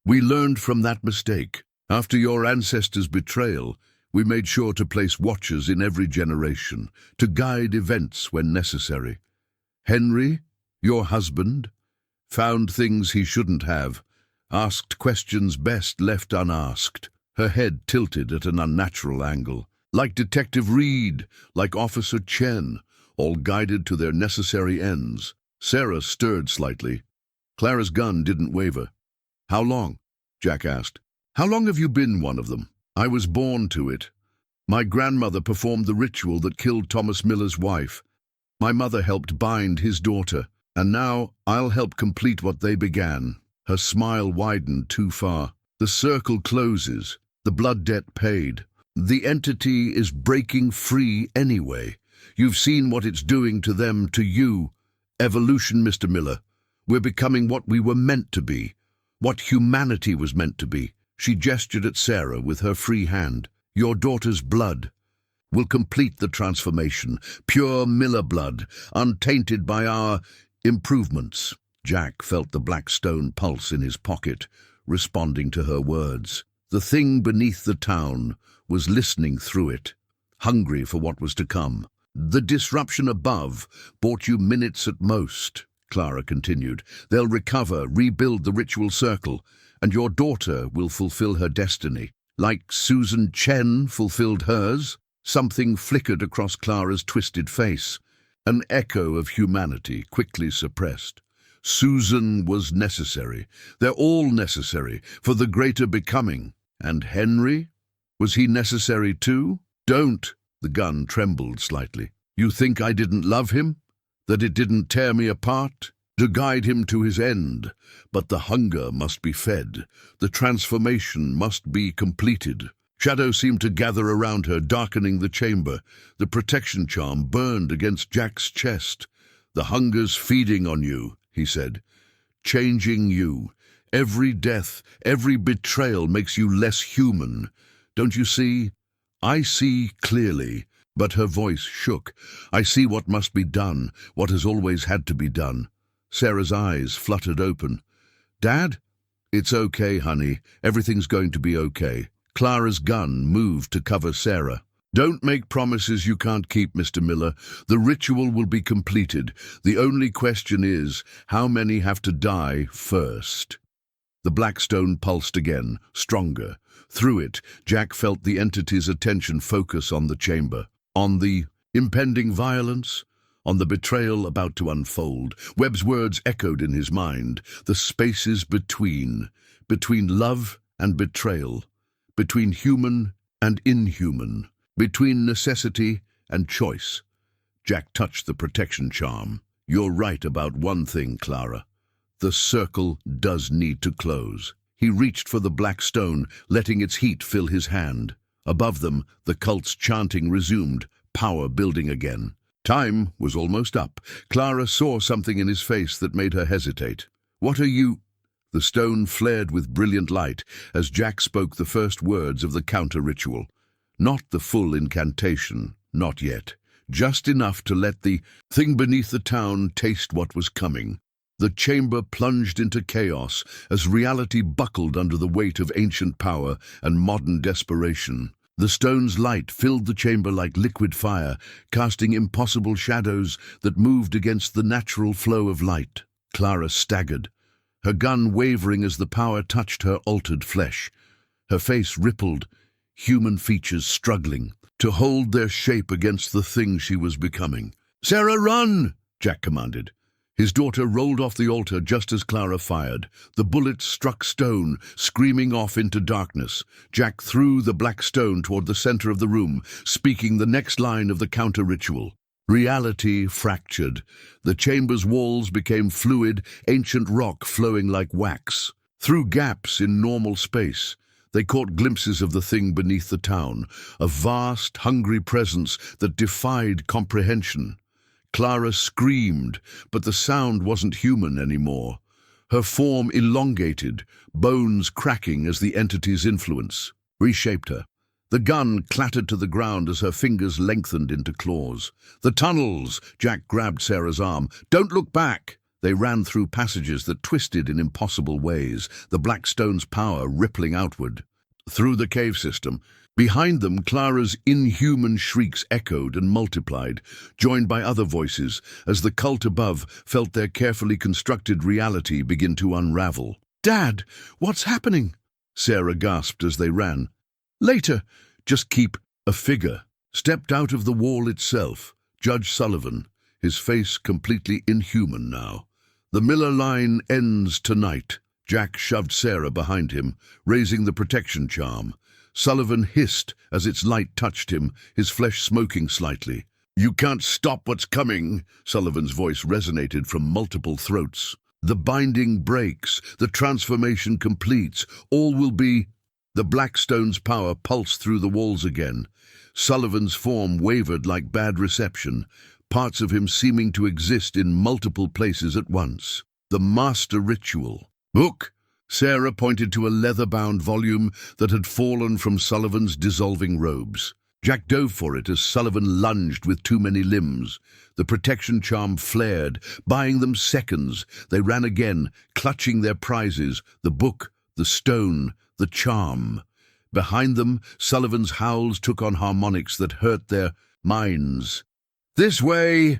"We learned from that mistake. After your ancestors' betrayal, we made sure to place watchers in every generation, to guide events when necessary. Henry, your husband, found things he shouldn't have, asked questions best left unasked." Her head tilted at an unnatural angle. "Like Detective Reed, like Officer Chen, all guided to their necessary ends." Sarah stirred slightly. Clara's gun didn't waver. "How long?" Jack asked. "How long have you been one of them?" "I was born to it. My grandmother performed the ritual that killed Thomas Miller's wife. My mother helped bind his daughter. And now I'll help complete what they began." Her smile widened too far. "The circle closes, the blood debt paid. The entity is breaking free anyway. You've seen what it's doing to them, to you. Evolution, Mr. Miller. We're becoming what we were meant to be, what humanity was meant to be." She gestured at Sarah with her free hand. "Your daughter's blood will complete the transformation. Pure Miller blood, untainted by our improvements." Jack felt the black stone pulse in his pocket, responding to her words. The thing beneath the town was listening through it, hungry for what was to come. The disruption above bought you minutes at most, Clara continued. They'll recover, rebuild the ritual circle, and your daughter will fulfill her destiny. Like Susan Chen fulfilled hers, something flickered across Clara's twisted face, an echo of humanity quickly suppressed. Susan was necessary. They're all necessary for the greater becoming. And Henry? Was he necessary too? Don't. The gun trembled slightly. You think I didn't love him? That it didn't tear me apart? To guide him to his end. But the hunger must be fed. The transformation must be completed. Shadows seemed to gather around her, darkening the chamber. The protection charm burned against Jack's chest. The hunger's feeding on you, he said. Changing you. Every death, every betrayal makes you less human. Don't you see? I see clearly. But her voice shook. I see what must be done, what has always had to be done. Sarah's eyes fluttered open. Dad? It's okay, honey. Everything's going to be okay. Clara's gun moved to cover Sarah. Don't make promises you can't keep, Mr. Miller. The ritual will be completed. The only question is, how many have to die first? The black stone pulsed again, stronger. Through it, Jack felt the entity's attention focus on the chamber. On the impending violence, on the betrayal about to unfold. Webb's words echoed in his mind. The spaces between love and betrayal, between human and inhuman, between necessity and choice. Jack touched the protection charm. You're right about one thing, Clara. The circle does need to close. He reached for the black stone, letting its heat fill his hand. Above them, the cult's chanting resumed, power building again. Time was almost up. Clara saw something in his face that made her hesitate. What are you? The stone flared with brilliant light as Jack spoke the first words of the counter-ritual. Not the full incantation, not yet. Just enough to let the thing beneath the town taste what was coming. The chamber plunged into chaos as reality buckled under the weight of ancient power and modern desperation. The stone's light filled the chamber like liquid fire, casting impossible shadows that moved against the natural flow of light. Clara staggered, her gun wavering as the power touched her altered flesh. Her face rippled, human features struggling to hold their shape against the thing she was becoming. "Sarah, run!" Jack commanded. His daughter rolled off the altar just as Clara fired. The bullet struck stone, screaming off into darkness. Jack threw the black stone toward the center of the room, speaking the next line of the counter-ritual. Reality fractured. The chamber's walls became fluid, ancient rock flowing like wax. Through gaps in normal space, they caught glimpses of the thing beneath the town, a vast, hungry presence that defied comprehension. Clara screamed, but the sound wasn't human anymore. Her form elongated, bones cracking as the entity's influence reshaped her. The gun clattered to the ground as her fingers lengthened into claws. "The tunnels!" Jack grabbed Sarah's arm. "Don't look back!" They ran through passages that twisted in impossible ways, the black stone's power rippling outward. Through the cave system. Behind them, Clara's inhuman shrieks echoed and multiplied, joined by other voices, as the cult above felt their carefully constructed reality begin to unravel. "Dad, what's happening?" Sarah gasped as they ran. "Later, just keep." A figure stepped out of the wall itself, Judge Sullivan, his face completely inhuman now. "The Miller line ends tonight." Jack shoved Sarah behind him, raising the protection charm. Sullivan hissed as its light touched him, his flesh smoking slightly. "You can't stop what's coming," Sullivan's voice resonated from multiple throats. "The binding breaks, the transformation completes, all will be—" The black stone's power pulsed through the walls again. Sullivan's form wavered like bad reception, parts of him seeming to exist in multiple places at once. The master ritual. "Book!" Sarah pointed to a leather-bound volume that had fallen from Sullivan's dissolving robes. Jack dove for it as Sullivan lunged with too many limbs. The protection charm flared, buying them seconds. They ran again, clutching their prizes, the book, the stone, the charm. Behind them, Sullivan's howls took on harmonics that hurt their minds. "This way!"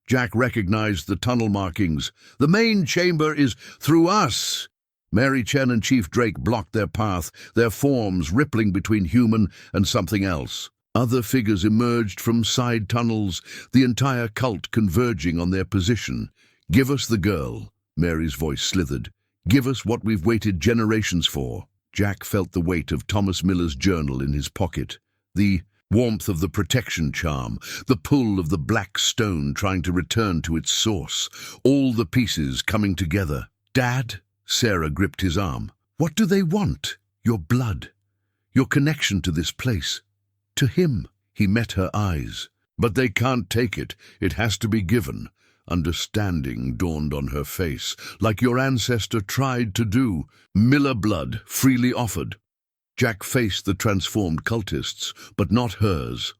Jack recognized the tunnel markings. "The main chamber is through us!" Mary Chen and Chief Drake blocked their path, their forms rippling between human and something else. Other figures emerged from side tunnels, the entire cult converging on their position. "Give us the girl," Mary's voice slithered. "Give us what we've waited generations for." Jack felt the weight of Thomas Miller's journal in his pocket, the warmth of the protection charm, the pull of the black stone trying to return to its source, all the pieces coming together. "Dad?" Sarah gripped his arm. "What do they want? Your blood. Your connection to this place. To him." He met her eyes. "But they can't take it. It has to be given." Understanding dawned on her face, "Like your ancestor tried to do. Miller blood, freely offered." Jack faced the transformed cultists, but not hers.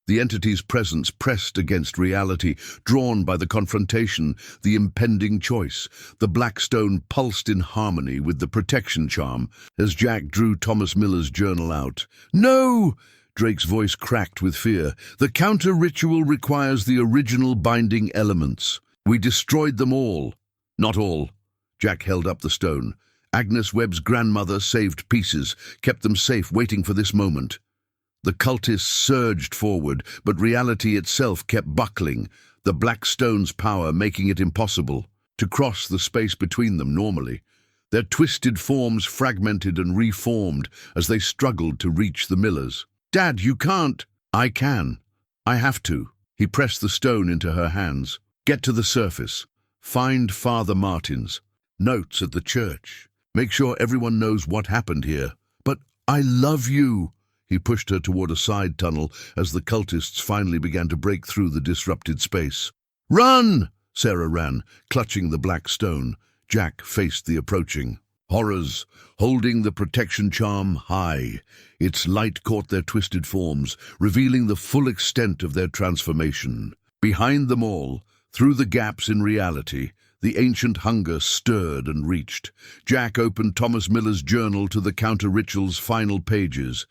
The entity's presence pressed against reality, drawn by the confrontation, the impending choice. The black stone pulsed in harmony with the protection charm as Jack drew Thomas Miller's journal out. "No!" Drake's voice cracked with fear. "The counter-ritual requires the original binding elements. We destroyed them all." "Not all." Jack held up the stone. "Agnes Webb's grandmother saved pieces, kept them safe, waiting for this moment." The cultists surged forward, but reality itself kept buckling, the black stone's power making it impossible to cross the space between them normally. Their twisted forms fragmented and reformed as they struggled to reach the Millers. "Dad, you can't." "I can. I have to." He pressed the stone into her hands. "Get to the surface. Find Father Martin's notes at the church. Make sure everyone knows what happened here." "But I love you." He pushed her toward a side tunnel as the cultists finally began to break through the disrupted space. "Run!" Sarah ran, clutching the black stone. Jack faced the approaching horrors, holding the protection charm high. Its light caught their twisted forms, revealing the full extent of their transformation. Behind them all, through the gaps in reality, the ancient hunger stirred and reached. Jack opened Thomas Miller's journal to the counter-ritual's final pages.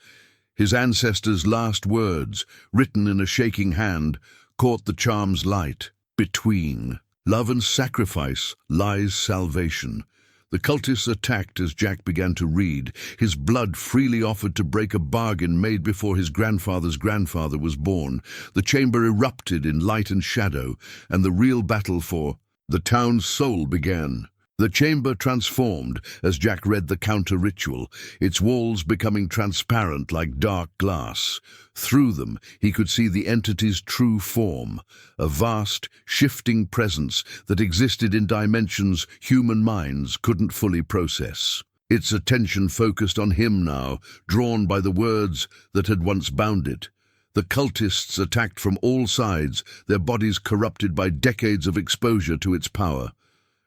His ancestors' last words, written in a shaking hand, caught the charm's light. "Between love and sacrifice lies salvation." The cultists attacked as Jack began to read. His blood freely offered to break a bargain made before his grandfather's grandfather was born. The chamber erupted in light and shadow, and the real battle for the town's soul began. The chamber transformed as Jack read the counter-ritual, its walls becoming transparent like dark glass. Through them, he could see the entity's true form, a vast, shifting presence that existed in dimensions human minds couldn't fully process. Its attention focused on him now, drawn by the words that had once bound it. The cultists attacked from all sides, their bodies corrupted by decades of exposure to its power.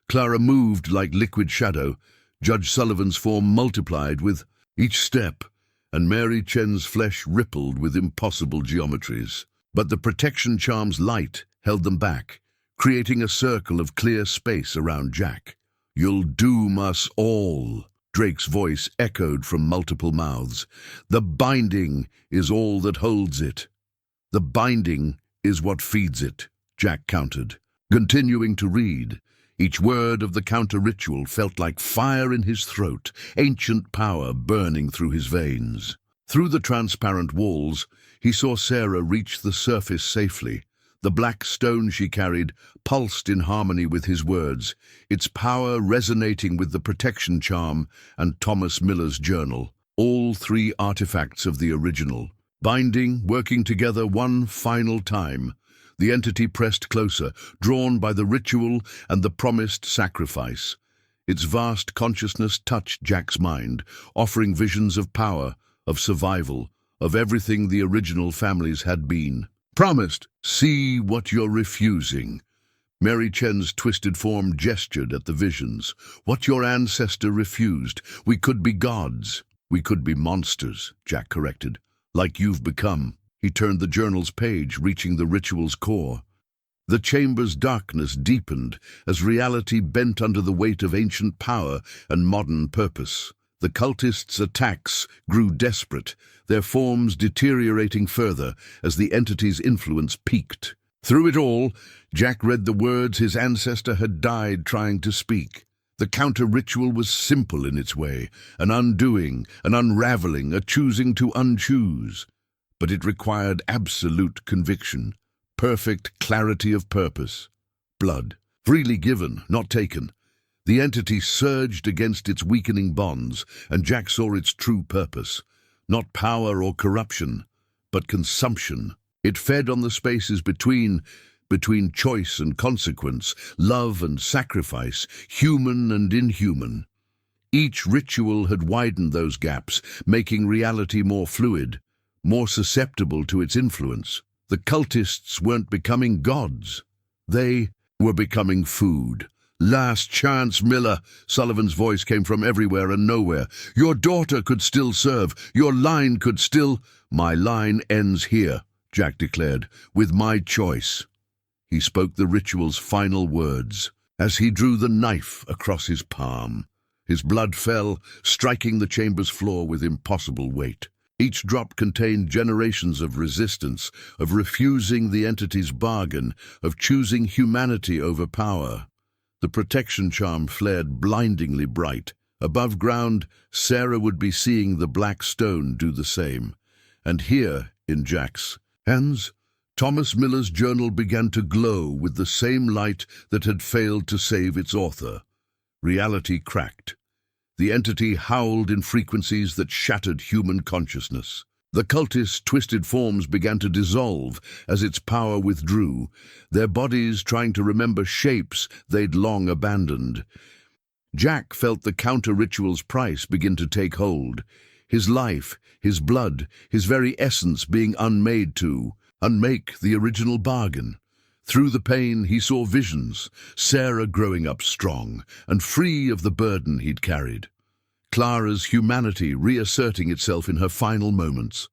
Clara moved like liquid shadow. Judge Sullivan's form multiplied with each step, and Mary Chen's flesh rippled with impossible geometries. But the protection charm's light held them back, creating a circle of clear space around Jack. "You'll doom us all," Drake's voice echoed from multiple mouths. "The binding is all that holds it." "The binding is what feeds it," Jack countered, continuing to read. Each word of the counter-ritual felt like fire in his throat, ancient power burning through his veins. Through the transparent walls, he saw Sarah reach the surface safely. The black stone she carried pulsed in harmony with his words, its power resonating with the protection charm and Thomas Miller's journal, all three artifacts of the original. Binding, working together one final time. The entity pressed closer, drawn by the ritual and the promised sacrifice. Its vast consciousness touched Jack's mind, offering visions of power, of survival, of everything the original families had been. "Promised, see what you're refusing." Mary Chen's twisted form gestured at the visions. "What your ancestor refused. We could be gods. We could be monsters," Jack corrected. "Like you've become." He turned the journal's page, reaching the ritual's core. The chamber's darkness deepened as reality bent under the weight of ancient power and modern purpose. The cultists' attacks grew desperate, their forms deteriorating further as the entity's influence peaked. Through it all, Jack read the words his ancestor had died trying to speak. The counter-ritual was simple in its way, an undoing, an unraveling, a choosing to unchoose. But it required absolute conviction, perfect clarity of purpose. Blood, freely given, not taken. The entity surged against its weakening bonds, and Jack saw its true purpose. Not power or corruption, but consumption. It fed on the spaces between choice and consequence, love and sacrifice, human and inhuman. Each ritual had widened those gaps, making reality more fluid, more susceptible to its influence. The cultists weren't becoming gods. They were becoming food. "Last chance, Miller," Sullivan's voice came from everywhere and nowhere. "Your daughter could still serve. Your line could still—" "My line ends here," Jack declared, "with my choice." He spoke the ritual's final words as he drew the knife across his palm. His blood fell, striking the chamber's floor with impossible weight. Each drop contained generations of resistance, of refusing the entity's bargain, of choosing humanity over power. The protection charm flared blindingly bright. Above ground, Sarah would be seeing the black stone do the same. And here, in Jack's hands, Thomas Miller's journal began to glow with the same light that had failed to save its author. Reality cracked. The entity howled in frequencies that shattered human consciousness. The cultists' twisted forms began to dissolve as its power withdrew, their bodies trying to remember shapes they'd long abandoned. Jack felt the counter-ritual's price begin to take hold. His life, his blood, his very essence being unmade to unmake the original bargain. Through the pain, he saw visions, Sarah growing up strong and free of the burden he'd carried. Clara's humanity reasserting itself in her final moments.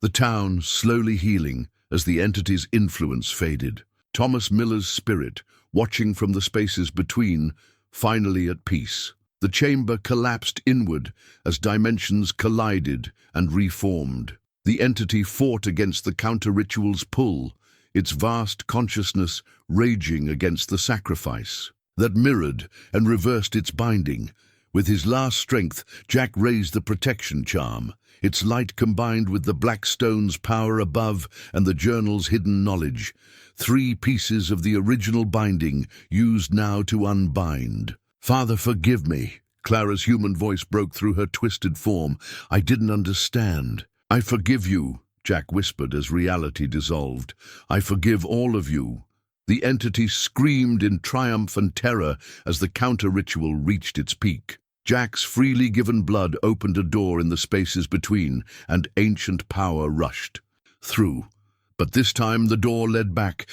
The town slowly healing as the entity's influence faded. Thomas Miller's spirit, watching from the spaces between, finally at peace. The chamber collapsed inward as dimensions collided and reformed. The entity fought against the counter-ritual's pull, its vast consciousness raging against the sacrifice that mirrored and reversed its binding. With his last strength, Jack raised the protection charm. Its light combined with the black stone's power above and the journal's hidden knowledge. 3 pieces of the original binding used now to unbind. "Father, forgive me." Clara's human voice broke through her twisted form. "I didn't understand." "I forgive you," Jack whispered as reality dissolved. "I forgive all of you." The entity screamed in triumph and terror as the counter-ritual reached its peak. Jack's freely given blood opened a door in the spaces between, and ancient power rushed through. But this time the door led back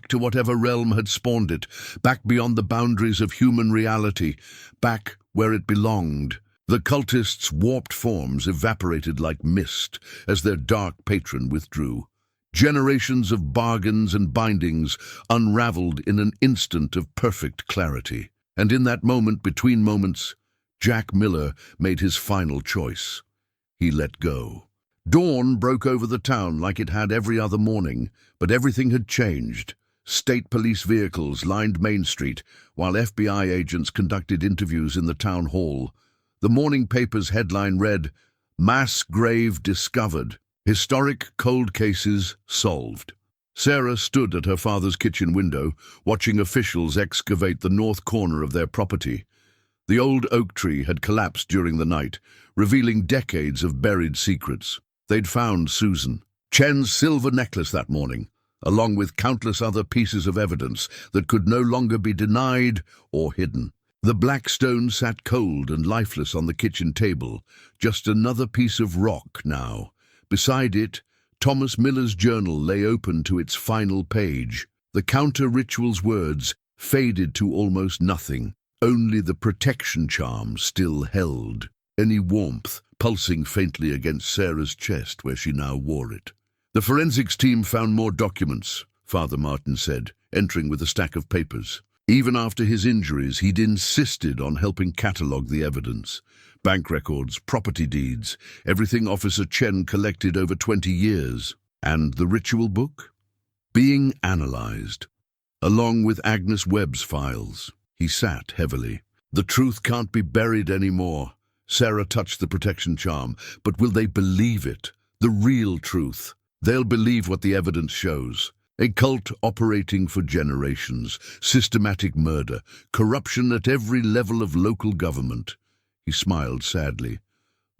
to whatever realm had spawned it, back beyond the boundaries of human reality, back where it belonged. The cultists' warped forms evaporated like mist as their dark patron withdrew. Generations of bargains and bindings unraveled in an instant of perfect clarity. And in that moment between moments, Jack Miller made his final choice. He let go. Dawn broke over the town like it had every other morning, but everything had changed. State police vehicles lined Main Street, while FBI agents conducted interviews in the town hall. The morning paper's headline read, "Mass Grave Discovered. Historic Cold Cases Solved." Sarah stood at her father's kitchen window, watching officials excavate the north corner of their property. The old oak tree had collapsed during the night, revealing decades of buried secrets. They'd found Susan Chen's silver necklace that morning, along with countless other pieces of evidence that could no longer be denied or hidden. The black stone sat cold and lifeless on the kitchen table, just another piece of rock now. Beside it, Thomas Miller's journal lay open to its final page. The counter-ritual's words faded to almost nothing. Only the protection charm still held any warmth, pulsing faintly against Sarah's chest where she now wore it. "The forensics team found more documents," Father Martin said, entering with a stack of papers. Even after his injuries, he'd insisted on helping catalogue the evidence. Bank records, property deeds, everything Officer Chen collected over 20 years. And the ritual book? Being analyzed, along with Agnes Webb's files. He sat heavily. The truth can't be buried anymore. Sarah touched the protection charm, but will they believe it? The real truth. They'll believe what the evidence shows. A cult operating for generations, systematic murder, corruption at every level of local government. He smiled sadly.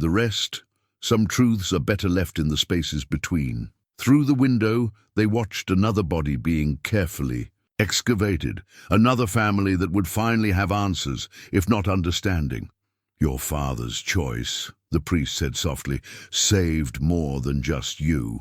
The rest, some truths are better left in the spaces between. Through the window, they watched another body being carefully excavated, another family that would finally have answers, if not understanding. Your father's choice, the priest said softly, saved more than just you,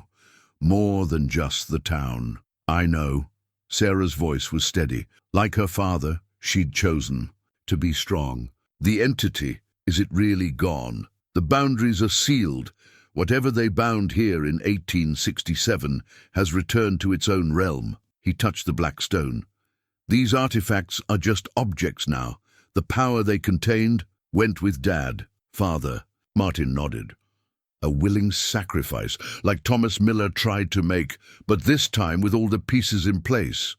more than just the town. I know. Sarah's voice was steady. Like her father, she'd chosen to be strong. The entity, is it really gone? The boundaries are sealed. Whatever they bound here in 1867 has returned to its own realm. He touched the black stone. These artifacts are just objects now. The power they contained went with Dad, Father. Martin nodded. A willing sacrifice, like Thomas Miller tried to make, but this time with all the pieces in place.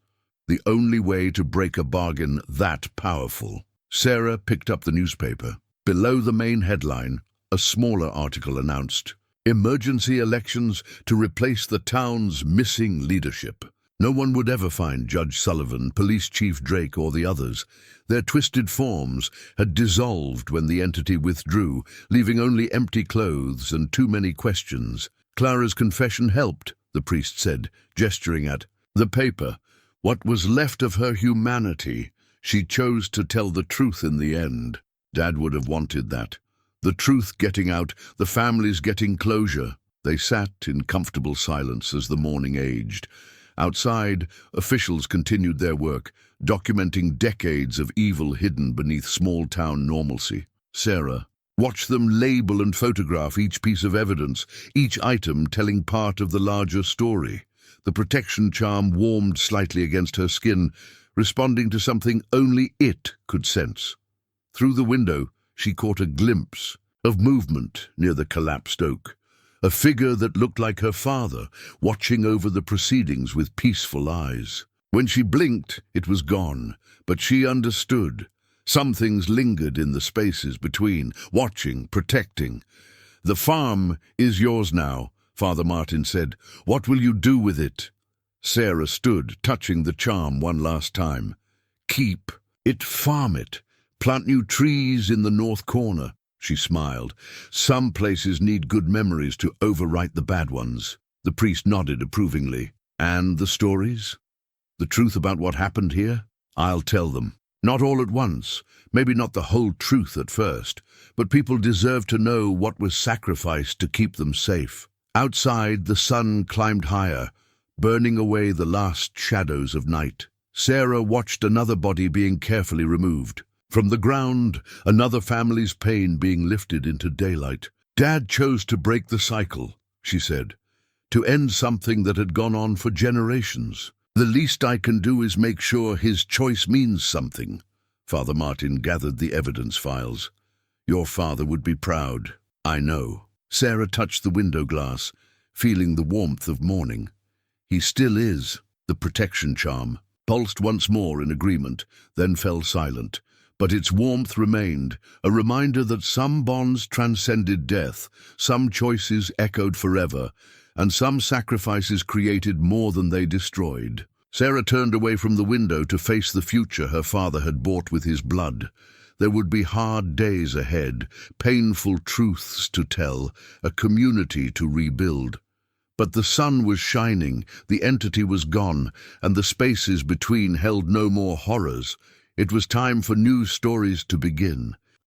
The only way to break a bargain that powerful. Sarah picked up the newspaper. Below the main headline, a smaller article announced, "Emergency elections to replace the town's missing leadership." No one would ever find Judge Sullivan, Police Chief Drake, or the others. Their twisted forms had dissolved when the entity withdrew, leaving only empty clothes and too many questions. Clara's confession helped, the priest said, gesturing at the paper. What was left of her humanity. She chose to tell the truth in the end. Dad would have wanted that. The truth getting out, the families getting closure. They sat in comfortable silence as the morning aged. Outside, officials continued their work, documenting decades of evil hidden beneath small-town normalcy. Sarah watched them label and photograph each piece of evidence, each item telling part of the larger story. The protection charm warmed slightly against her skin, responding to something only it could sense. Through the window, she caught a glimpse of movement near the collapsed oak. A figure that looked like her father, watching over the proceedings with peaceful eyes. When she blinked, it was gone, but she understood. Some things lingered in the spaces between, watching, protecting. "The farm is yours now," Father Martin said. "What will you do with it?" Sarah stood, touching the charm one last time. "Keep it, farm it, plant new trees in the north corner." She smiled. "Some places need good memories to overwrite the bad ones." The priest nodded approvingly. "And the stories? The truth about what happened here? I'll tell them. Not all at once, maybe not the whole truth at first, but people deserve to know what was sacrificed to keep them safe." Outside, the sun climbed higher, burning away the last shadows of night. Sarah watched another body being carefully removed. From the ground, another family's pain being lifted into daylight. "Dad chose to break the cycle," she said, "to end something that had gone on for generations. The least I can do is make sure his choice means something." Father Martin gathered the evidence files. "Your father would be proud, I know." Sarah touched the window glass, feeling the warmth of morning. "He still is." The protection charm pulsed once more in agreement, then fell silent. But its warmth remained, a reminder that some bonds transcended death, some choices echoed forever, and some sacrifices created more than they destroyed. Sarah turned away from the window to face the future her father had bought with his blood. There would be hard days ahead, painful truths to tell, a community to rebuild. But the sun was shining, the entity was gone, and the spaces between held no more horrors. It was time for new stories to begin.